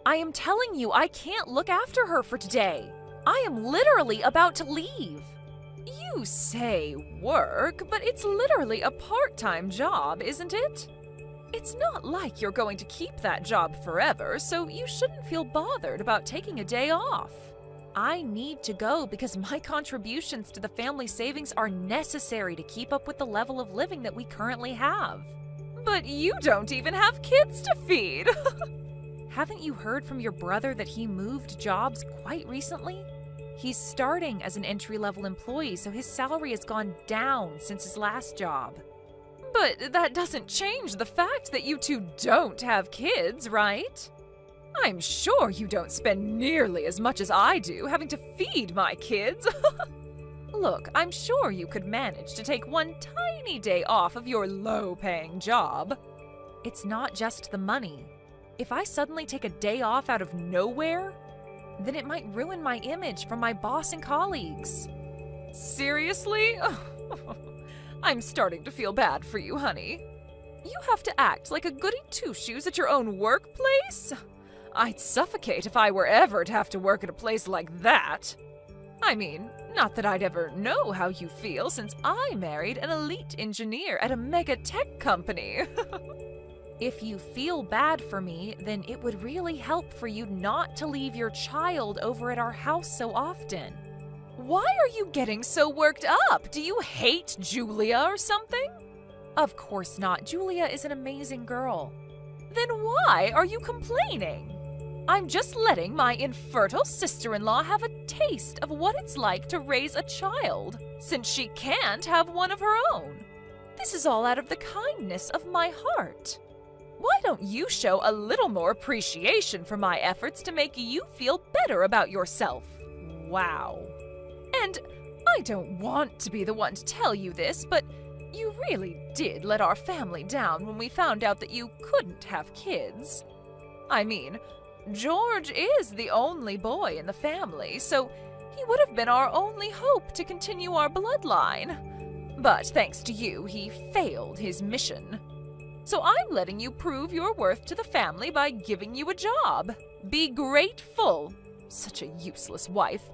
I am telling you, I can't look after her for today. I am literally about to leave. You say work, but it's literally a part-time job, isn't it? It's not like you're going to keep that job forever, so you shouldn't feel bothered about taking a day off. I need to go because my contributions to the family savings are necessary to keep up with the level of living that we currently have. But you don't even have kids to feed! Haven't you heard from your brother that he moved jobs quite recently? He's starting as an entry-level employee, so his salary has gone down since his last job. But that doesn't change the fact that you two don't have kids, right? I'm sure you don't spend nearly as much as I do having to feed my kids. Look, I'm sure you could manage to take one tiny day off of your low-paying job. It's not just the money. If I suddenly take a day off out of nowhere, then it might ruin my image from my boss and colleagues. Seriously? I'm starting to feel bad for you, honey. You have to act like a goody two-shoes at your own workplace? I'd suffocate if I were ever to have to work at a place like that. I mean, not that I'd ever know how you feel since I married an elite engineer at a mega tech company. If you feel bad for me, then it would really help for you not to leave your child over at our house so often. Why are you getting so worked up? Do you hate Julia or something? Of course not. Julia is an amazing girl. Then why are you complaining? I'm just letting my infertile sister-in-law have a taste of what it's like to raise a child, since she can't have one of her own. This is all out of the kindness of my heart. Why don't you show a little more appreciation for my efforts to make you feel better about yourself? Wow. And I don't want to be the one to tell you this, but you really did let our family down when we found out that you couldn't have kids. I mean, George is the only boy in the family, so he would have been our only hope to continue our bloodline. But thanks to you, he failed his mission. So I'm letting you prove your worth to the family by giving you a job. Be grateful. Such a useless wife.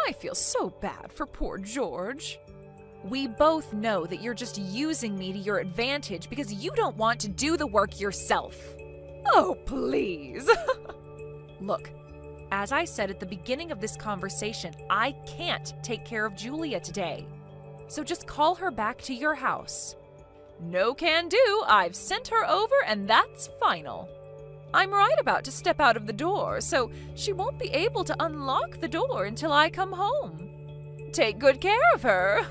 I feel so bad for poor George. We both know that you're just using me to your advantage because you don't want to do the work yourself. Oh, please. Look, as I said at the beginning of this conversation, I can't take care of Julia today. So just call her back to your house. No can do. I've sent her over and that's final. I'm right about to step out of the door, so she won't be able to unlock the door until I come home. Take good care of her.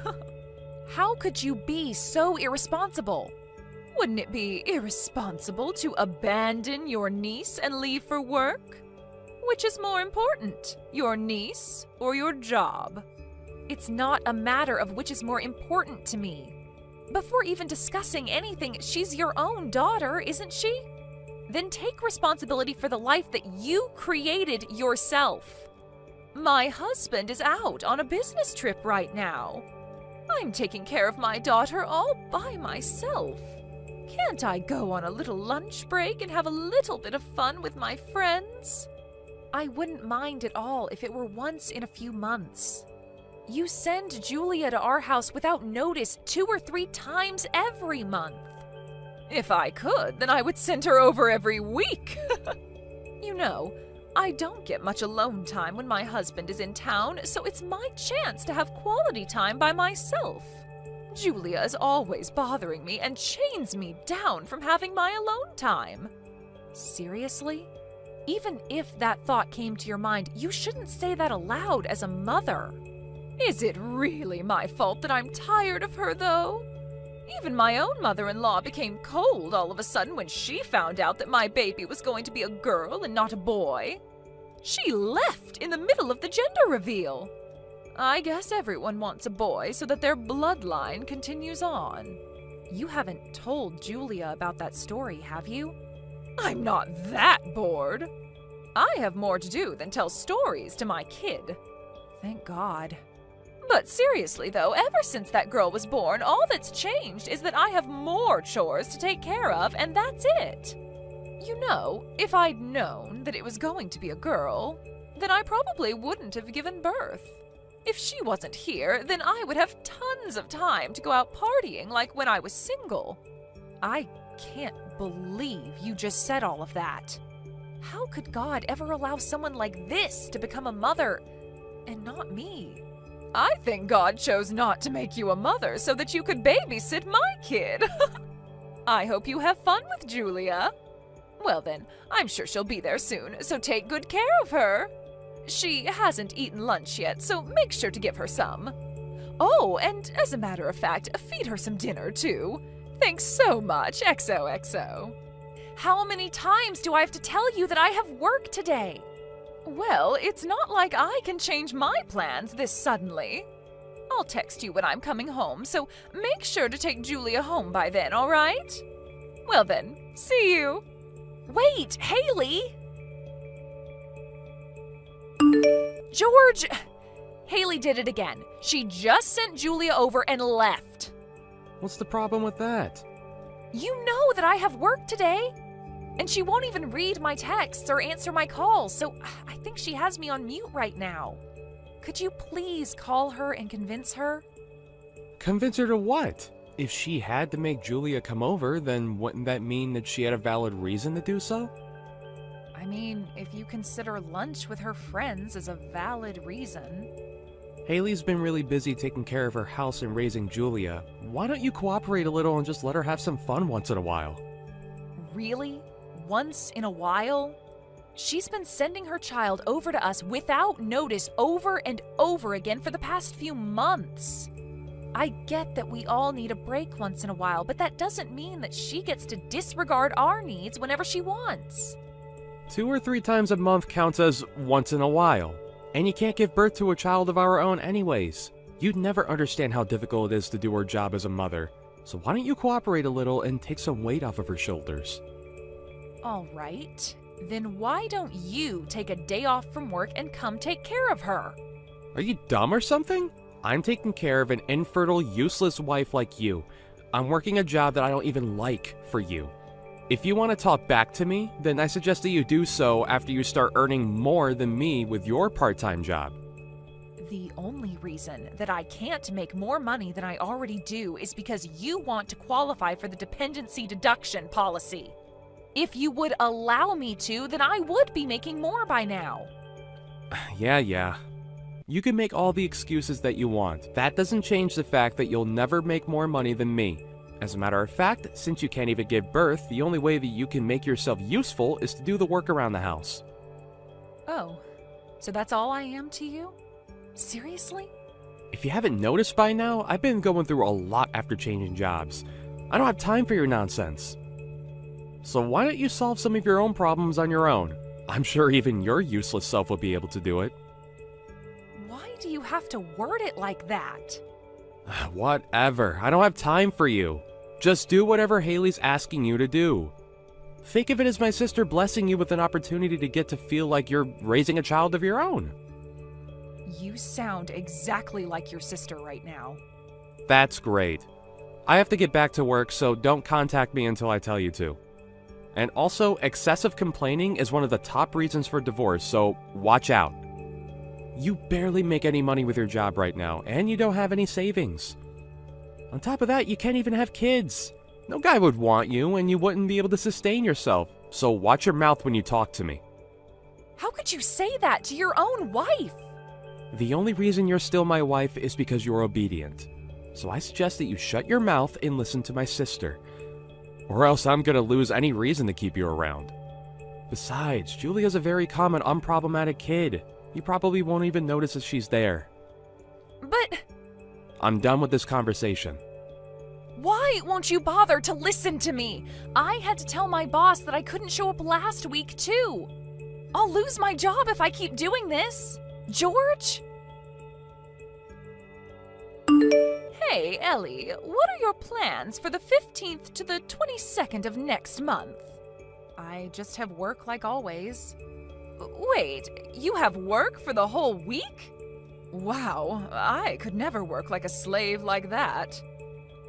How could you be so irresponsible? Wouldn't it be irresponsible to abandon your niece and leave for work? Which is more important, your niece or your job? It's not a matter of which is more important to me. Before even discussing anything, she's your own daughter, isn't she? Then take responsibility for the life that you created yourself. My husband is out on a business trip right now. I'm taking care of my daughter all by myself. Can't I go on a little lunch break and have a little bit of fun with my friends? I wouldn't mind at all if it were once in a few months. You send Julia to our house without notice 2 or 3 times every month. If I could, then I would send her over every week. You know, I don't get much alone time when my husband is in town, so it's my chance to have quality time by myself. Julia is always bothering me and chains me down from having my alone time. Seriously? Even if that thought came to your mind, you shouldn't say that aloud as a mother. Is it really my fault that I'm tired of her, though? Even my own mother-in-law became cold all of a sudden when she found out that my baby was going to be a girl and not a boy. She left in the middle of the gender reveal. I guess everyone wants a boy so that their bloodline continues on. You haven't told Julia about that story, have you? I'm not that bored. I have more to do than tell stories to my kid. Thank God. But seriously though, ever since that girl was born, all that's changed is that I have more chores to take care of, and that's it. You know, if I'd known that it was going to be a girl, then I probably wouldn't have given birth. If she wasn't here, then I would have tons of time to go out partying like when I was single. I can't believe you just said all of that. How could God ever allow someone like this to become a mother and not me? I think God chose not to make you a mother so that you could babysit my kid. I hope you have fun with Julia. Well then, I'm sure she'll be there soon, so take good care of her. She hasn't eaten lunch yet, so make sure to give her some. Oh, and as a matter of fact, feed her some dinner too. Thanks so much, XOXO. How many times do I have to tell you that I have work today? Well, it's not like I can change my plans this suddenly. I'll text you when I'm coming home, so make sure to take Julia home by then, all right? Well then, see you. Wait, Haley! George! Haley did it again. She just sent Julia over and left.
What's the problem with that?
You know that I have work today. And she won't even read my texts or answer my calls, so I think she has me on mute right now. Could you please call her and convince her?
Convince her to what? If she had to make Julia come over, then wouldn't that mean that she had a valid reason to do so?
I mean, if you consider lunch with her friends as a valid reason.
Haley's been really busy taking care of her house and raising Julia. Why don't you cooperate a little and just let her have some fun once in a while?
Really? Once in a while? She's been sending her child over to us without notice over and over again for the past few months. I get that we all need a break once in a while, but that doesn't mean that she gets to disregard our needs whenever she wants.
2 or 3 times a month counts as once in a while. And you can't give birth to a child of our own anyways. You'd never understand how difficult it is to do her job as a mother. So why don't you cooperate a little and take some weight off of her shoulders?
All right. Then why don't you take a day off from work and come take care of her?
Are you dumb or something? I'm taking care of an infertile, useless wife like you. I'm working a job that I don't even like for you. If you want to talk back to me, then I suggest that you do so after you start earning more than me with your part-time job.
The only reason that I can't make more money than I already do is because you want to qualify for the dependency deduction policy. If you would allow me to, then I would be making more by now.
Yeah. You can make all the excuses that you want. That doesn't change the fact that you'll never make more money than me. As a matter of fact, since you can't even give birth, the only way that you can make yourself useful is to do the work around the house.
Oh, so that's all I am to you? Seriously?
If you haven't noticed by now, I've been going through a lot after changing jobs. I don't have time for your nonsense. So why don't you solve some of your own problems on your own? I'm sure even your useless self will be able to do it.
Why do you have to word it like that?
Whatever. I don't have time for you. Just do whatever Haley's asking you to do. Think of it as my sister blessing you with an opportunity to get to feel like you're raising a child of your own.
You sound exactly like your sister right now.
That's great. I have to get back to work, so don't contact me until I tell you to. And also, excessive complaining is one of the top reasons for divorce, so watch out. You barely make any money with your job right now, and you don't have any savings. On top of that, you can't even have kids. No guy would want you, and you wouldn't be able to sustain yourself. So watch your mouth when you talk to me.
How could you say that to your own wife?
The only reason you're still my wife is because you're obedient. So I suggest that you shut your mouth and listen to my sister. Or else I'm gonna lose any reason to keep you around. Besides, Julia's a very common, unproblematic kid. You probably won't even notice if she's there.
But
I'm done with this conversation.
why won't you bother to listen to me? I had to tell my boss that I couldn't show up last week, too. I'll lose my job if I keep doing this. George? Hey, Ellie, what are your plans for the 15th to the 22nd of next month? I just have work like always. Wait, you have work for the whole week? Wow, I could never work like a slave like that.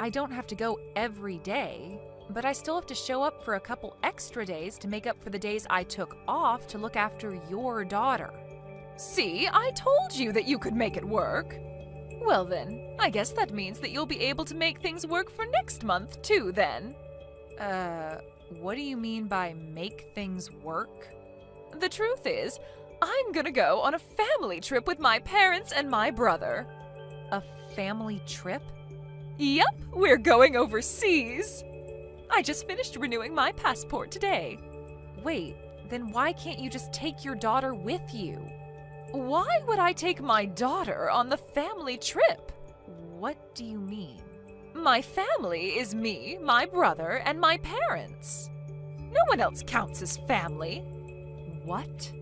I don't have to go every day, but I still have to show up for a couple extra days to make up for the days I took off to look after your daughter. See, I told you that you could make it work. Well then, I guess that means that you'll be able to make things work for next month too then. What do you mean by make things work? The truth is, I'm gonna go on a family trip with my parents and my brother. A family trip? Yep, we're going overseas. I just finished renewing my passport today. Wait, then why can't you just take your daughter with you? Why would I take my daughter on the family trip? What do you mean? My family is me, my brother, and my parents. No one else counts as family. What?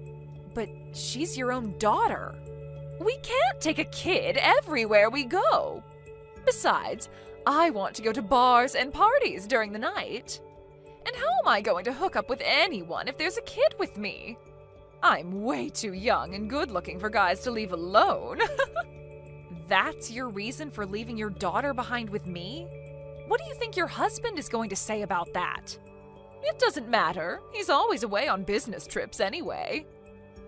But she's your own daughter. We can't take a kid everywhere we go. Besides, I want to go to bars and parties during the night. And how am I going to hook up with anyone if there's a kid with me? I'm way too young and good-looking for guys to leave alone. That's your reason for leaving your daughter behind with me? What do you think your husband is going to say about that? It doesn't matter. He's always away on business trips anyway.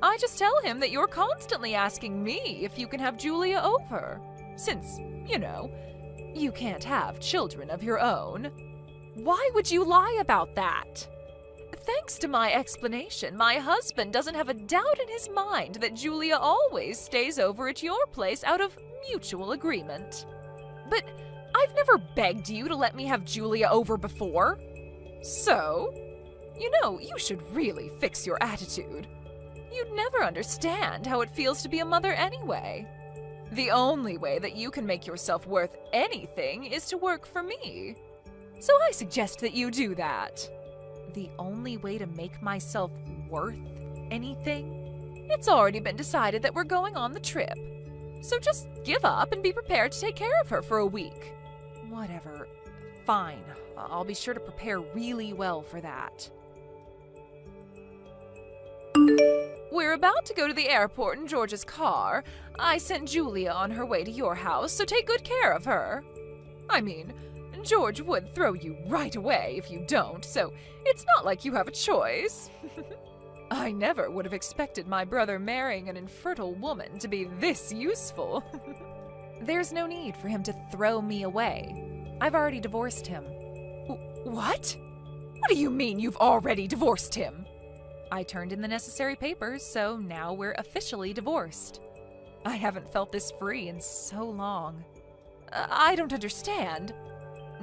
I just tell him that you're constantly asking me if you can have Julia over. Since, you know, you can't have children of your own. Why would you lie about that? Thanks to my explanation, my husband doesn't have a doubt in his mind that Julia always stays over at your place out of mutual agreement. But I've never begged you to let me have Julia over before. So, you know, you should really fix your attitude. You'd never understand how it feels to be a mother anyway. The only way that you can make yourself worth anything is to work for me. So I suggest that you do that. The only way to make myself worth anything? It's already been decided that we're going on the trip. So just give up and be prepared to take care of her for a week. Whatever. Fine. I'll be sure to prepare really well for that. We're about to go to the airport in George's car. I sent Julia on her way to your house, so take good care of her. I mean, George would throw you right away if you don't, so it's not like you have a choice. I never would have expected my brother marrying an infertile woman to be this useful. There's no need for him to throw me away. I've already divorced him. What? What do you mean you've already divorced him? I turned in the necessary papers, so now we're officially divorced. I haven't felt this free in so long. I don't understand.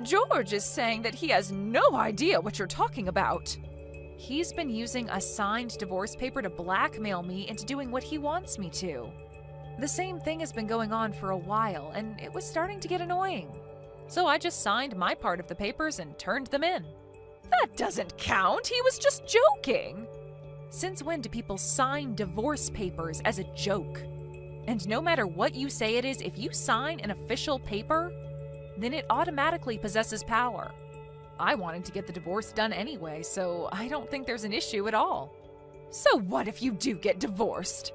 George is saying that he has no idea what you're talking about. He's been using a signed divorce paper to blackmail me into doing what he wants me to. The same thing has been going on for a while, and it was starting to get annoying. So I just signed my part of the papers and turned them in. That doesn't count. He was just joking. Since when do people sign divorce papers as a joke? And no matter what you say it is, if you sign an official paper, then it automatically possesses power. I wanted to get the divorce done anyway, so I don't think there's an issue at all. So what if you do get divorced?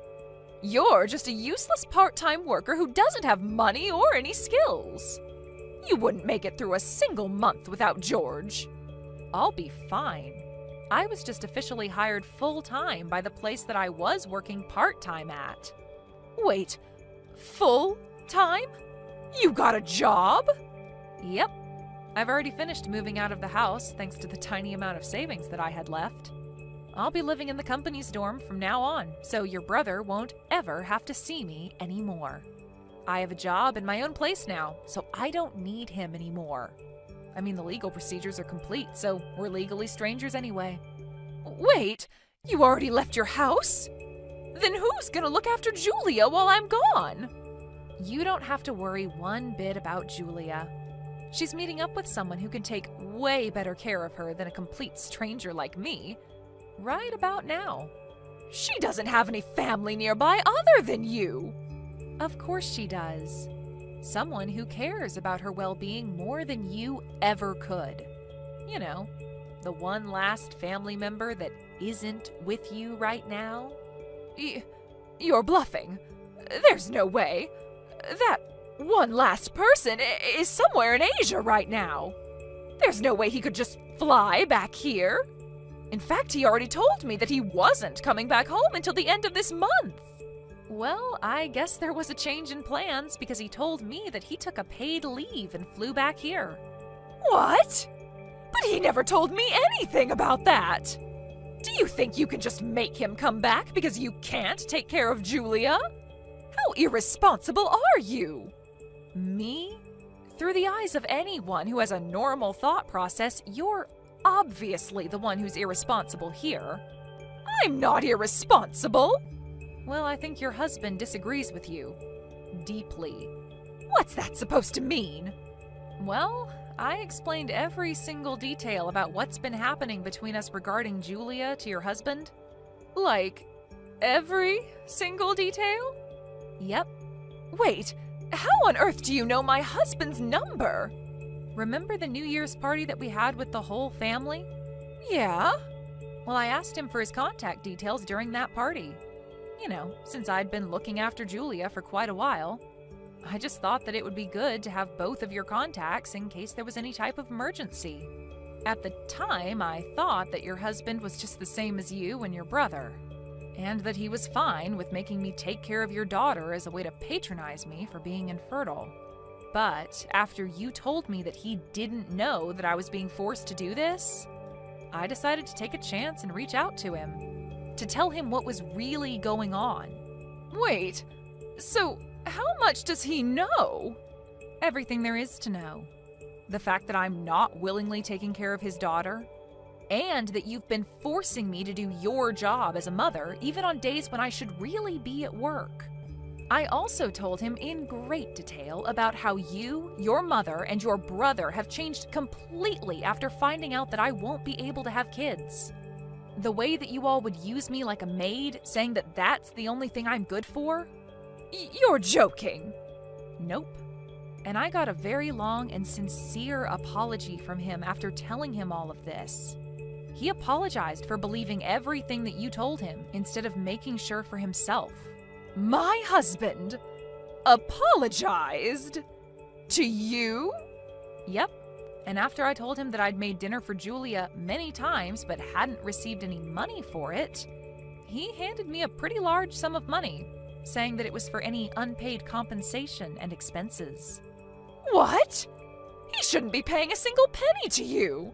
You're just a useless part-time worker who doesn't have money or any skills. You wouldn't make it through a single month without George. I'll be fine. I was just officially hired full-time by the place that I was working part-time at. Wait, full-time? You got a job? Yep. I've already finished moving out of the house thanks to the tiny amount of savings that I had left. I'll be living in the company's dorm from now on, so your brother won't ever have to see me anymore. I have a job and my own place now, so I don't need him anymore. I mean, the legal procedures are complete, so we're legally strangers anyway. Wait, you already left your house? Then who's gonna look after Julia while I'm gone? You don't have to worry one bit about Julia. She's meeting up with someone who can take way better care of her than a complete stranger like me. Right about now. She doesn't have any family nearby other than you. Of course she does. Someone who cares about her well-being more than you ever could. You know, the one last family member that isn't with you right now. You're bluffing. There's no way. That one last person is somewhere in Asia right now. There's no way he could just fly back here. In fact, he already told me that he wasn't coming back home until the end of this month. Well, I guess there was a change in plans because he told me that he took a paid leave and flew back here. What? But he never told me anything about that. Do you think you can just make him come back because you can't take care of Julia? How irresponsible are you? Me? Through the eyes of anyone who has a normal thought process, you're obviously the one who's irresponsible here. I'm not irresponsible. Well, I think your husband disagrees with you. Deeply. What's that supposed to mean? Well, I explained every single detail about what's been happening between us regarding Julia to your husband. Like, every single detail? Yep. Wait, how on earth do you know my husband's number? Remember the New Year's party that we had with the whole family? Yeah. Well, I asked him for his contact details during that party. You know, since I'd been looking after Julia for quite a while. I just thought that it would be good to have both of your contacts in case there was any type of emergency. At the time, I thought that your husband was just the same as you and your brother, and that he was fine with making me take care of your daughter as a way to patronize me for being infertile. But after you told me that he didn't know that I was being forced to do this, I decided to take a chance and reach out to him, to tell him what was really going on. Wait, so how much does he know? Everything there is to know. The fact that I'm not willingly taking care of his daughter, and that you've been forcing me to do your job as a mother, even on days when I should really be at work. I also told him in great detail about how you, your mother, and your brother have changed completely after finding out that I won't be able to have kids. The way that you all would use me like a maid, saying that that's the only thing I'm good for? You're joking. Nope. And I got a very long and sincere apology from him after telling him all of this. He apologized for believing everything that you told him instead of making sure for himself. My husband apologized? To you? Yep. And after I told him that I'd made dinner for Julia many times but hadn't received any money for it, he handed me a pretty large sum of money, saying that it was for any unpaid compensation and expenses. What? He shouldn't be paying a single penny to you.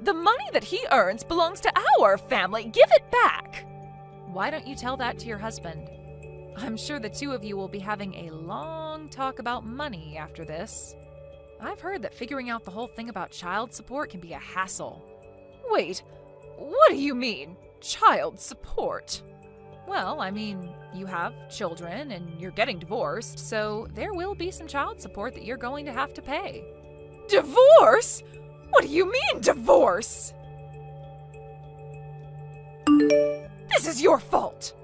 The money that he earns belongs to our family. Give it back. Why don't you tell that to your husband? I'm sure the two of you will be having a long talk about money after this. I've heard that figuring out the whole thing about child support can be a hassle. Wait, what do you mean, child support? Well, I mean, you have children and you're getting divorced, so there will be some child support that you're going to have to pay. Divorce? What do you mean, divorce? This is your fault.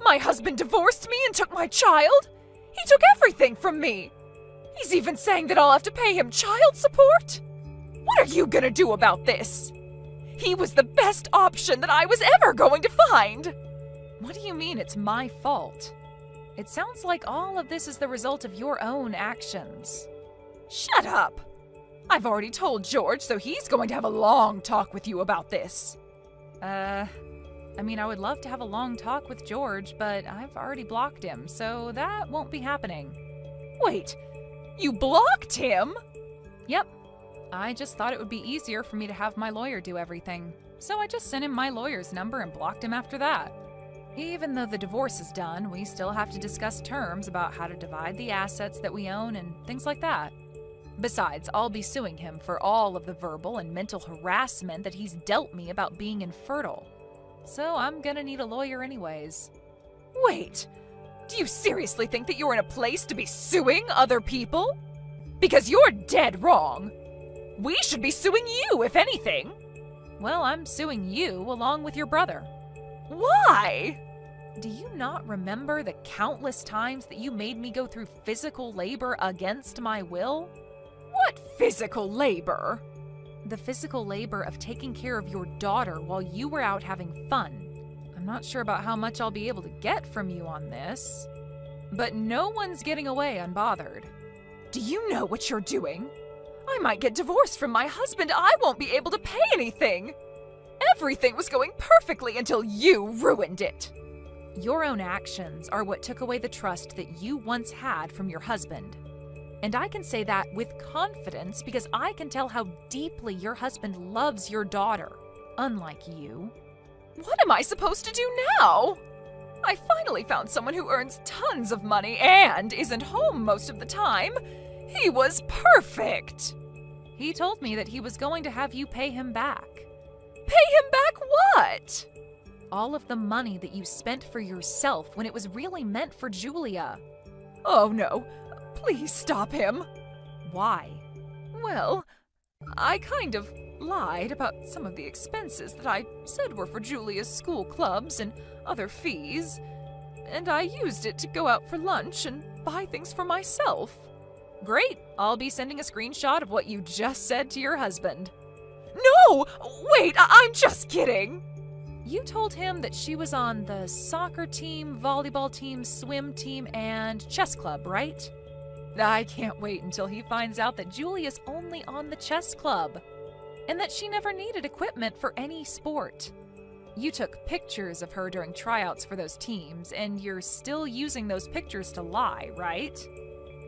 My husband divorced me and took my child. He took everything from me. He's even saying that I'll have to pay him child support. What are you gonna do about this? He was the best option that I was ever going to find. What do you mean it's my fault? It sounds like all of this is the result of your own actions. Shut up. I've already told George, so he's going to have a long talk with you about this. I mean, I would love to have a long talk with George, but I've already blocked him, so that won't be happening. Wait, you blocked him? Yep. I just thought it would be easier for me to have my lawyer do everything, so I just sent him my lawyer's number and blocked him after that. Even though the divorce is done, we still have to discuss terms about how to divide the assets that we own and things like that. Besides, I'll be suing him for all of the verbal and mental harassment that he's dealt me about being infertile. So I'm gonna need a lawyer anyways. Wait, do you seriously think that you're in a place to be suing other people? Because you're dead wrong. We should be suing you, if anything. Well, I'm suing you along with your brother. Why? Do you not remember the countless times that you made me go through physical labor against my will? What physical labor? The physical labor of taking care of your daughter while you were out having fun. I'm not sure about how much I'll be able to get from you on this, but no one's getting away unbothered. Do you know what you're doing? I might get divorced from my husband. I won't be able to pay anything. Everything was going perfectly until you ruined it. Your own actions are what took away the trust that you once had from your husband. And I can say that with confidence because I can tell how deeply your husband loves your daughter, unlike you. What am I supposed to do now? I finally found someone who earns tons of money and isn't home most of the time. He was perfect. He told me that he was going to have you pay him back. Pay him back what? All of the money that you spent for yourself when it was really meant for Julia. Oh no, please stop him. Why? Well, I kind of lied about some of the expenses that I said were for Julia's school clubs and other fees, and I used it to go out for lunch and buy things for myself. Great, I'll be sending a screenshot of what you just said to your husband. No! Wait, I'm just kidding! You told him that she was on the soccer team, volleyball team, swim team, and chess club, right? I can't wait until he finds out that Julia's only on the chess club, and that she never needed equipment for any sport. You took pictures of her during tryouts for those teams, and you're still using those pictures to lie, right?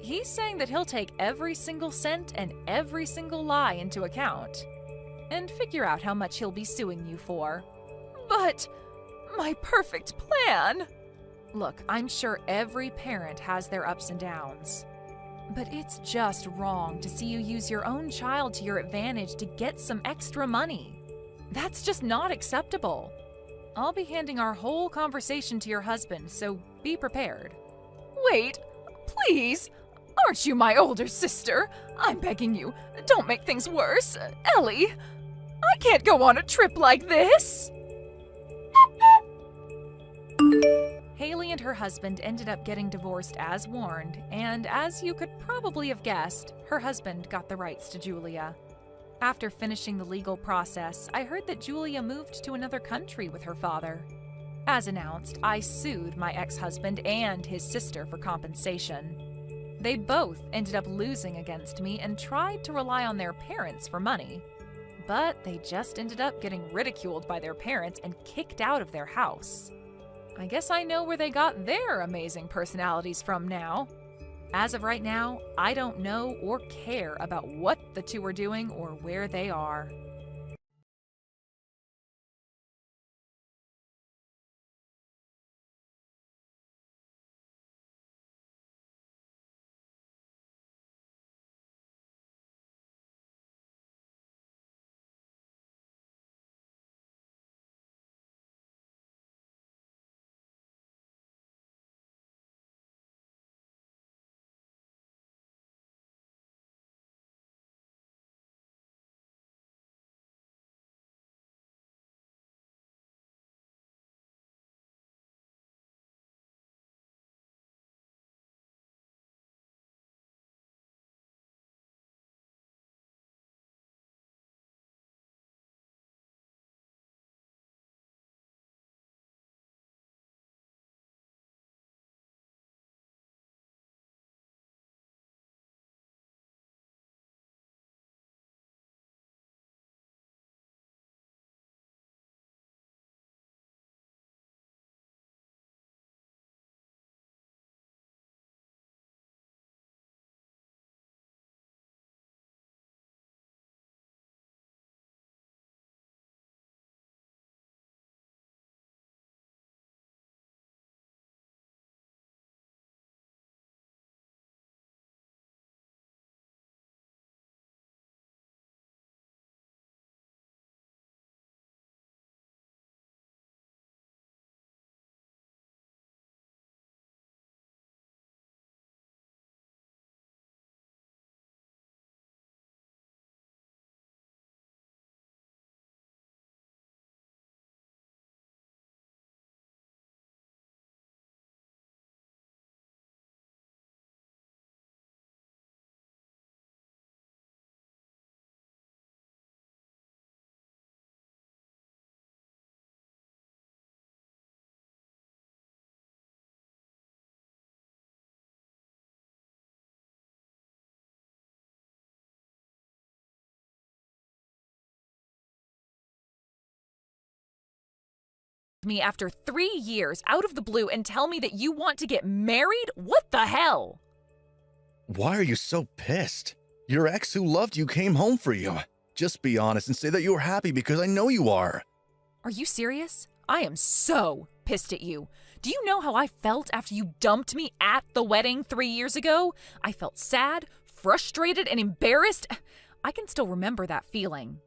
He's saying that he'll take every single cent and every single lie into account, and figure out how much he'll be suing you for. But my perfect plan! Look, I'm sure every parent has their ups and downs. But it's just wrong to see you use your own child to your advantage to get some extra money. That's just not acceptable. I'll be handing our whole conversation to your husband, so be prepared. Wait, please! Aren't you my older sister? I'm begging you, don't make things worse. Ellie, I can't go on a trip like this! Haley and her husband ended up getting divorced as warned, and as you could probably have guessed, her husband got the rights to Julia. After finishing the legal process, I heard that Julia moved to another country with her father. As announced, I sued my ex-husband and his sister for compensation. They both ended up losing against me and tried to rely on their parents for money. But they just ended up getting ridiculed by their parents and kicked out of their house. I guess I know where they got their amazing personalities from now. As of right now, I don't know or care about what the two are doing or where they are. me after 3 years out of the blue and tell me that you want to get married? What the hell?
Why are you so pissed? Your ex who loved you came home for you. Just be honest and say that you were happy because I know you are.
Are you serious? I am so pissed at you. Do you know how I felt after you dumped me at the wedding 3 years ago? I felt sad, frustrated, and embarrassed. I can still remember that feeling.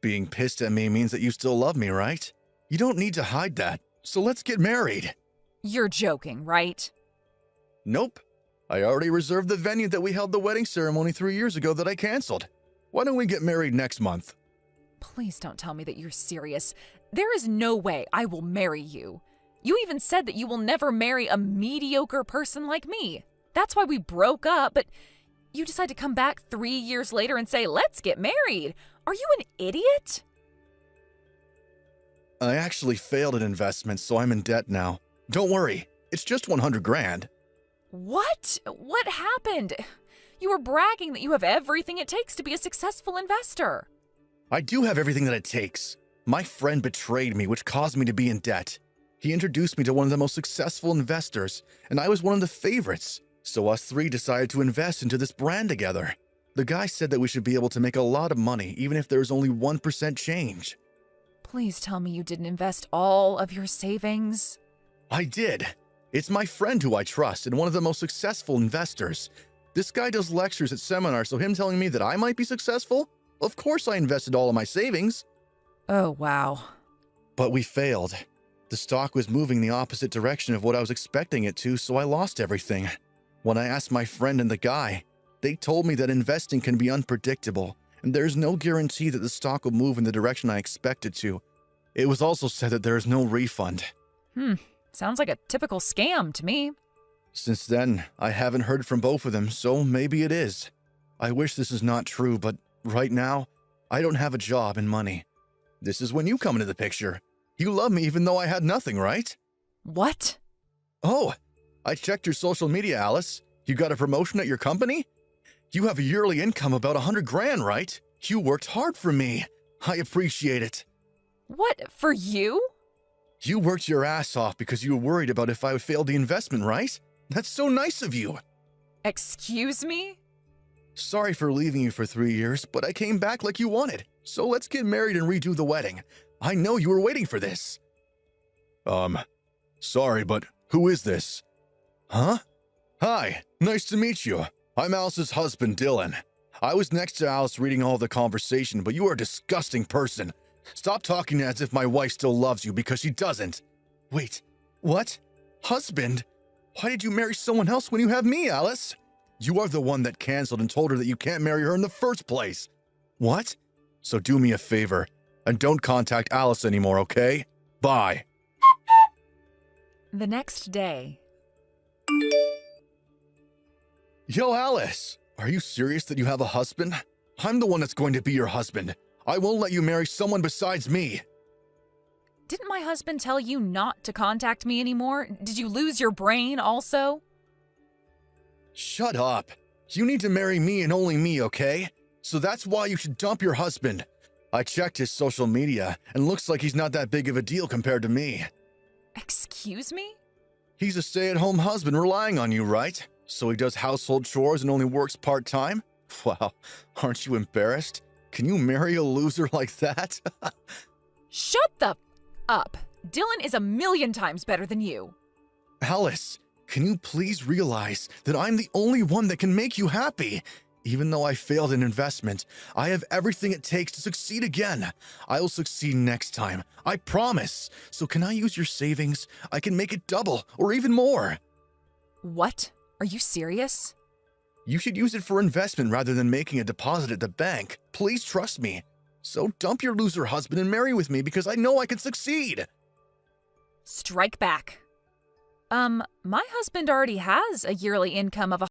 Being pissed at me means that you still love me, right? You don't need to hide that, so let's get married.
You're joking, right?
Nope. I already reserved the venue that we held the wedding ceremony 3 years ago that I canceled. Why don't we get married next month?
Please don't tell me that you're serious. There is no way I will marry you. You even said that you will never marry a mediocre person like me. That's why we broke up, but you decide to come back 3 years later and say, let's get married. Are you an idiot?
I actually failed at investments, so I'm in debt now. Don't worry, it's just 100 grand.
What? What happened? You were bragging that you have everything it takes to be a successful investor.
I do have everything that it takes. My friend betrayed me, which caused me to be in debt. He introduced me to one of the most successful investors, and I was one of the favorites. So us three decided to invest into this brand together. The guy said that we should be able to make a lot of money, even if there is only 1% change.
Please tell me you didn't invest all of your savings.
I did. It's my friend who I trust and one of the most successful investors. This guy does lectures at seminars, so him telling me that I might be successful? Of course I invested all of my savings.
Oh, wow.
But we failed. The stock was moving the opposite direction of what I was expecting it to, so I lost everything. When I asked my friend and the guy, they told me that investing can be unpredictable, and there is no guarantee that the stock will move in the direction I expect it to. It was also said that there is no refund.
Sounds like a typical scam to me.
Since then, I haven't heard from both of them, so maybe it is. I wish this is not true, but right now, I don't have a job and money. This is when you come into the picture. You love me even though I had nothing, right?
What?
Oh, I checked your social media, Alice. You got a promotion at your company? You have a yearly income about 100 grand, right? You worked hard for me. I appreciate it.
What, for you?
You worked your ass off because you were worried about if I would fail the investment, right? That's so nice of you.
Excuse me?
Sorry for leaving you for 3 years, but I came back like you wanted. So let's get married and redo the wedding. I know you were waiting for this. Sorry, but who is this? Huh? Hi, nice to meet you. I'm Alice's husband, Dylan. I was next to Alice reading all the conversation, but you are a disgusting person. Stop talking as if my wife still loves you because she doesn't. Wait, what? Husband? Why did you marry someone else when you have me, Alice? You are the one that canceled and told her that you can't marry her in the first place. What? So do me a favor and don't contact Alice anymore, okay? Bye.
The next day.
Yo, Alice, are you serious that you have a husband? I'm the one that's going to be your husband. I won't let you marry someone besides me.
Didn't my husband tell you not to contact me anymore? Did you lose your brain also?
Shut up. You need to marry me and only me, okay? So that's why you should dump your husband. I checked his social media, and looks like he's not that big of a deal compared to me.
Excuse me?
He's a stay-at-home husband relying on you, right? So he does household chores and only works part-time? Wow, aren't you embarrassed? Can you marry a loser like that?
Shut the up. Dylan is 1,000,000 times better than you.
Alice, can you please realize that I'm the only one that can make you happy? Even though I failed in investment, I have everything it takes to succeed again. I will succeed next time, I promise. So can I use your savings? I can make it double or even more.
What? Are you serious?
You should use it for investment rather than making a deposit at the bank. Please trust me. So dump your loser husband and marry with me because I know I can succeed.
Strike back. My husband already has a yearly income of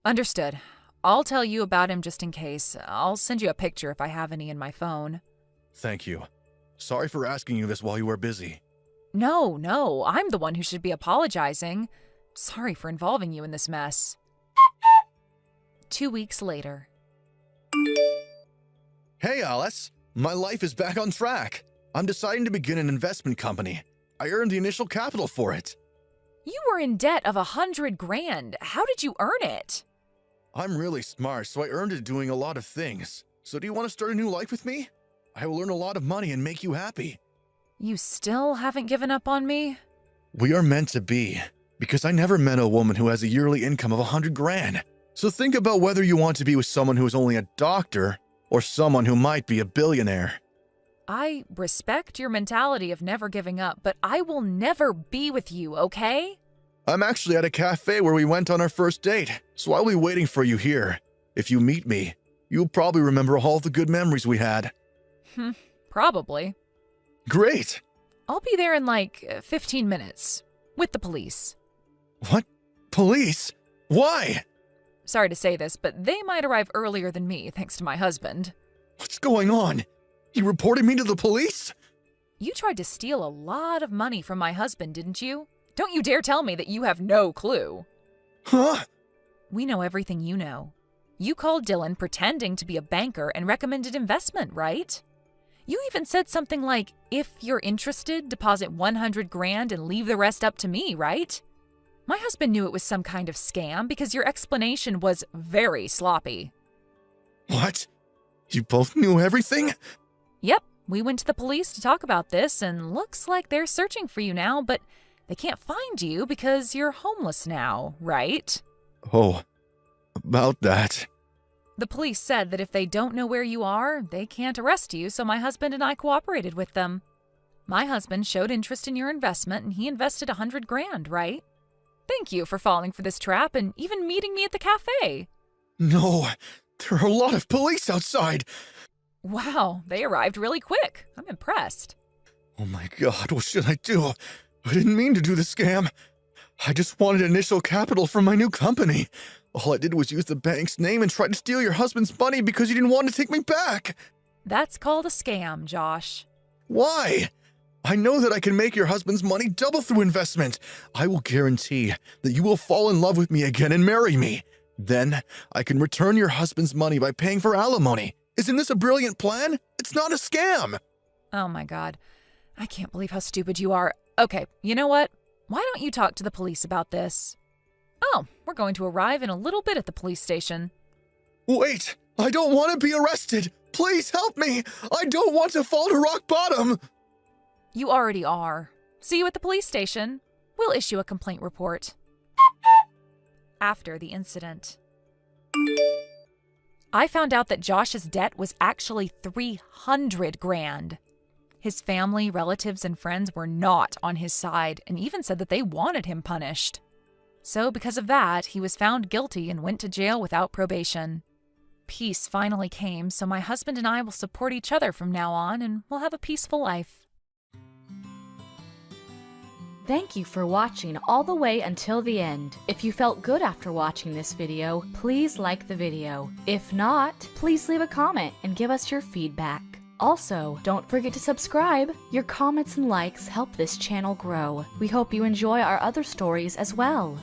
Understood. I'll tell you about him just in case. I'll send you a picture if I have any in my phone.
Thank you. Sorry for asking you this while you were busy.
No, I'm the one who should be apologizing. Sorry for involving you in this mess. 2 weeks later.
Hey, Alice. My life is back on track. I'm deciding to begin an investment company. I earned the initial capital for it.
You were in debt of $100,000. How did you earn it?
I'm really smart, so I earned it doing a lot of things. So do you want to start a new life with me? I will earn a lot of money and make you happy.
You still haven't given up on me?
We are meant to be, because I never met a woman who has a yearly income of $100,000. So think about whether you want to be with someone who is only a doctor or someone who might be a billionaire.
I respect your mentality of never giving up, but I will never be with you, okay?
I'm actually at a cafe where we went on our first date, so I'll be waiting for you here. If you meet me, you'll probably remember all the good memories we had.
Probably.
Great!
I'll be there in like 15 minutes. With the police.
What? Police? Why?
Sorry to say this, but they might arrive earlier than me, thanks to my husband.
What's going on? You reported me to the police?
You tried to steal a lot of money from my husband, didn't you? Don't you dare tell me that you have no clue.
Huh?
We know everything you know. You called Dylan pretending to be a banker and recommended investment, right? You even said something like, if you're interested, deposit $100,000 and leave the rest up to me, right? My husband knew it was some kind of scam because your explanation was very sloppy.
What? You both knew everything?
Yep, we went to the police to talk about this, and looks like they're searching for you now, but they can't find you because you're homeless now, right?
Oh, about that.
The police said that if they don't know where you are, they can't arrest you, so my husband and I cooperated with them. My husband showed interest in your investment, and he invested $100,000, right? Thank you for falling for this trap and even meeting me at the cafe.
No, there are a lot of police outside.
Wow, they arrived really quick. I'm impressed.
Oh my God, what should I do? I didn't mean to do the scam. I just wanted initial capital from my new company. All I did was use the bank's name and try to steal your husband's money because you didn't want to take me back.
That's called a scam, Josh.
Why? I know that I can make your husband's money double through investment. I will guarantee that you will fall in love with me again and marry me. Then I can return your husband's money by paying for alimony. Isn't this a brilliant plan? It's not a scam.
Oh my God. I can't believe how stupid you are. Okay, you know what? Why don't you talk to the police about this? Oh, we're going to arrive in a little bit at the police station.
Wait, I don't want to be arrested. Please help me. I don't want to fall to rock bottom.
You already are. See you at the police station. We'll issue a complaint report. After the incident. I found out that Josh's debt was actually $300,000. His family, relatives, and friends were not on his side and even said that they wanted him punished. So because of that, he was found guilty and went to jail without probation. Peace finally came, so my husband and I will support each other from now on and we'll have a peaceful life.
Thank you for watching all the way until the end. If you felt good after watching this video, please like the video. If not, please leave a comment and give us your feedback. Also, don't forget to subscribe. Your comments and likes help this channel grow. We hope you enjoy our other stories as well.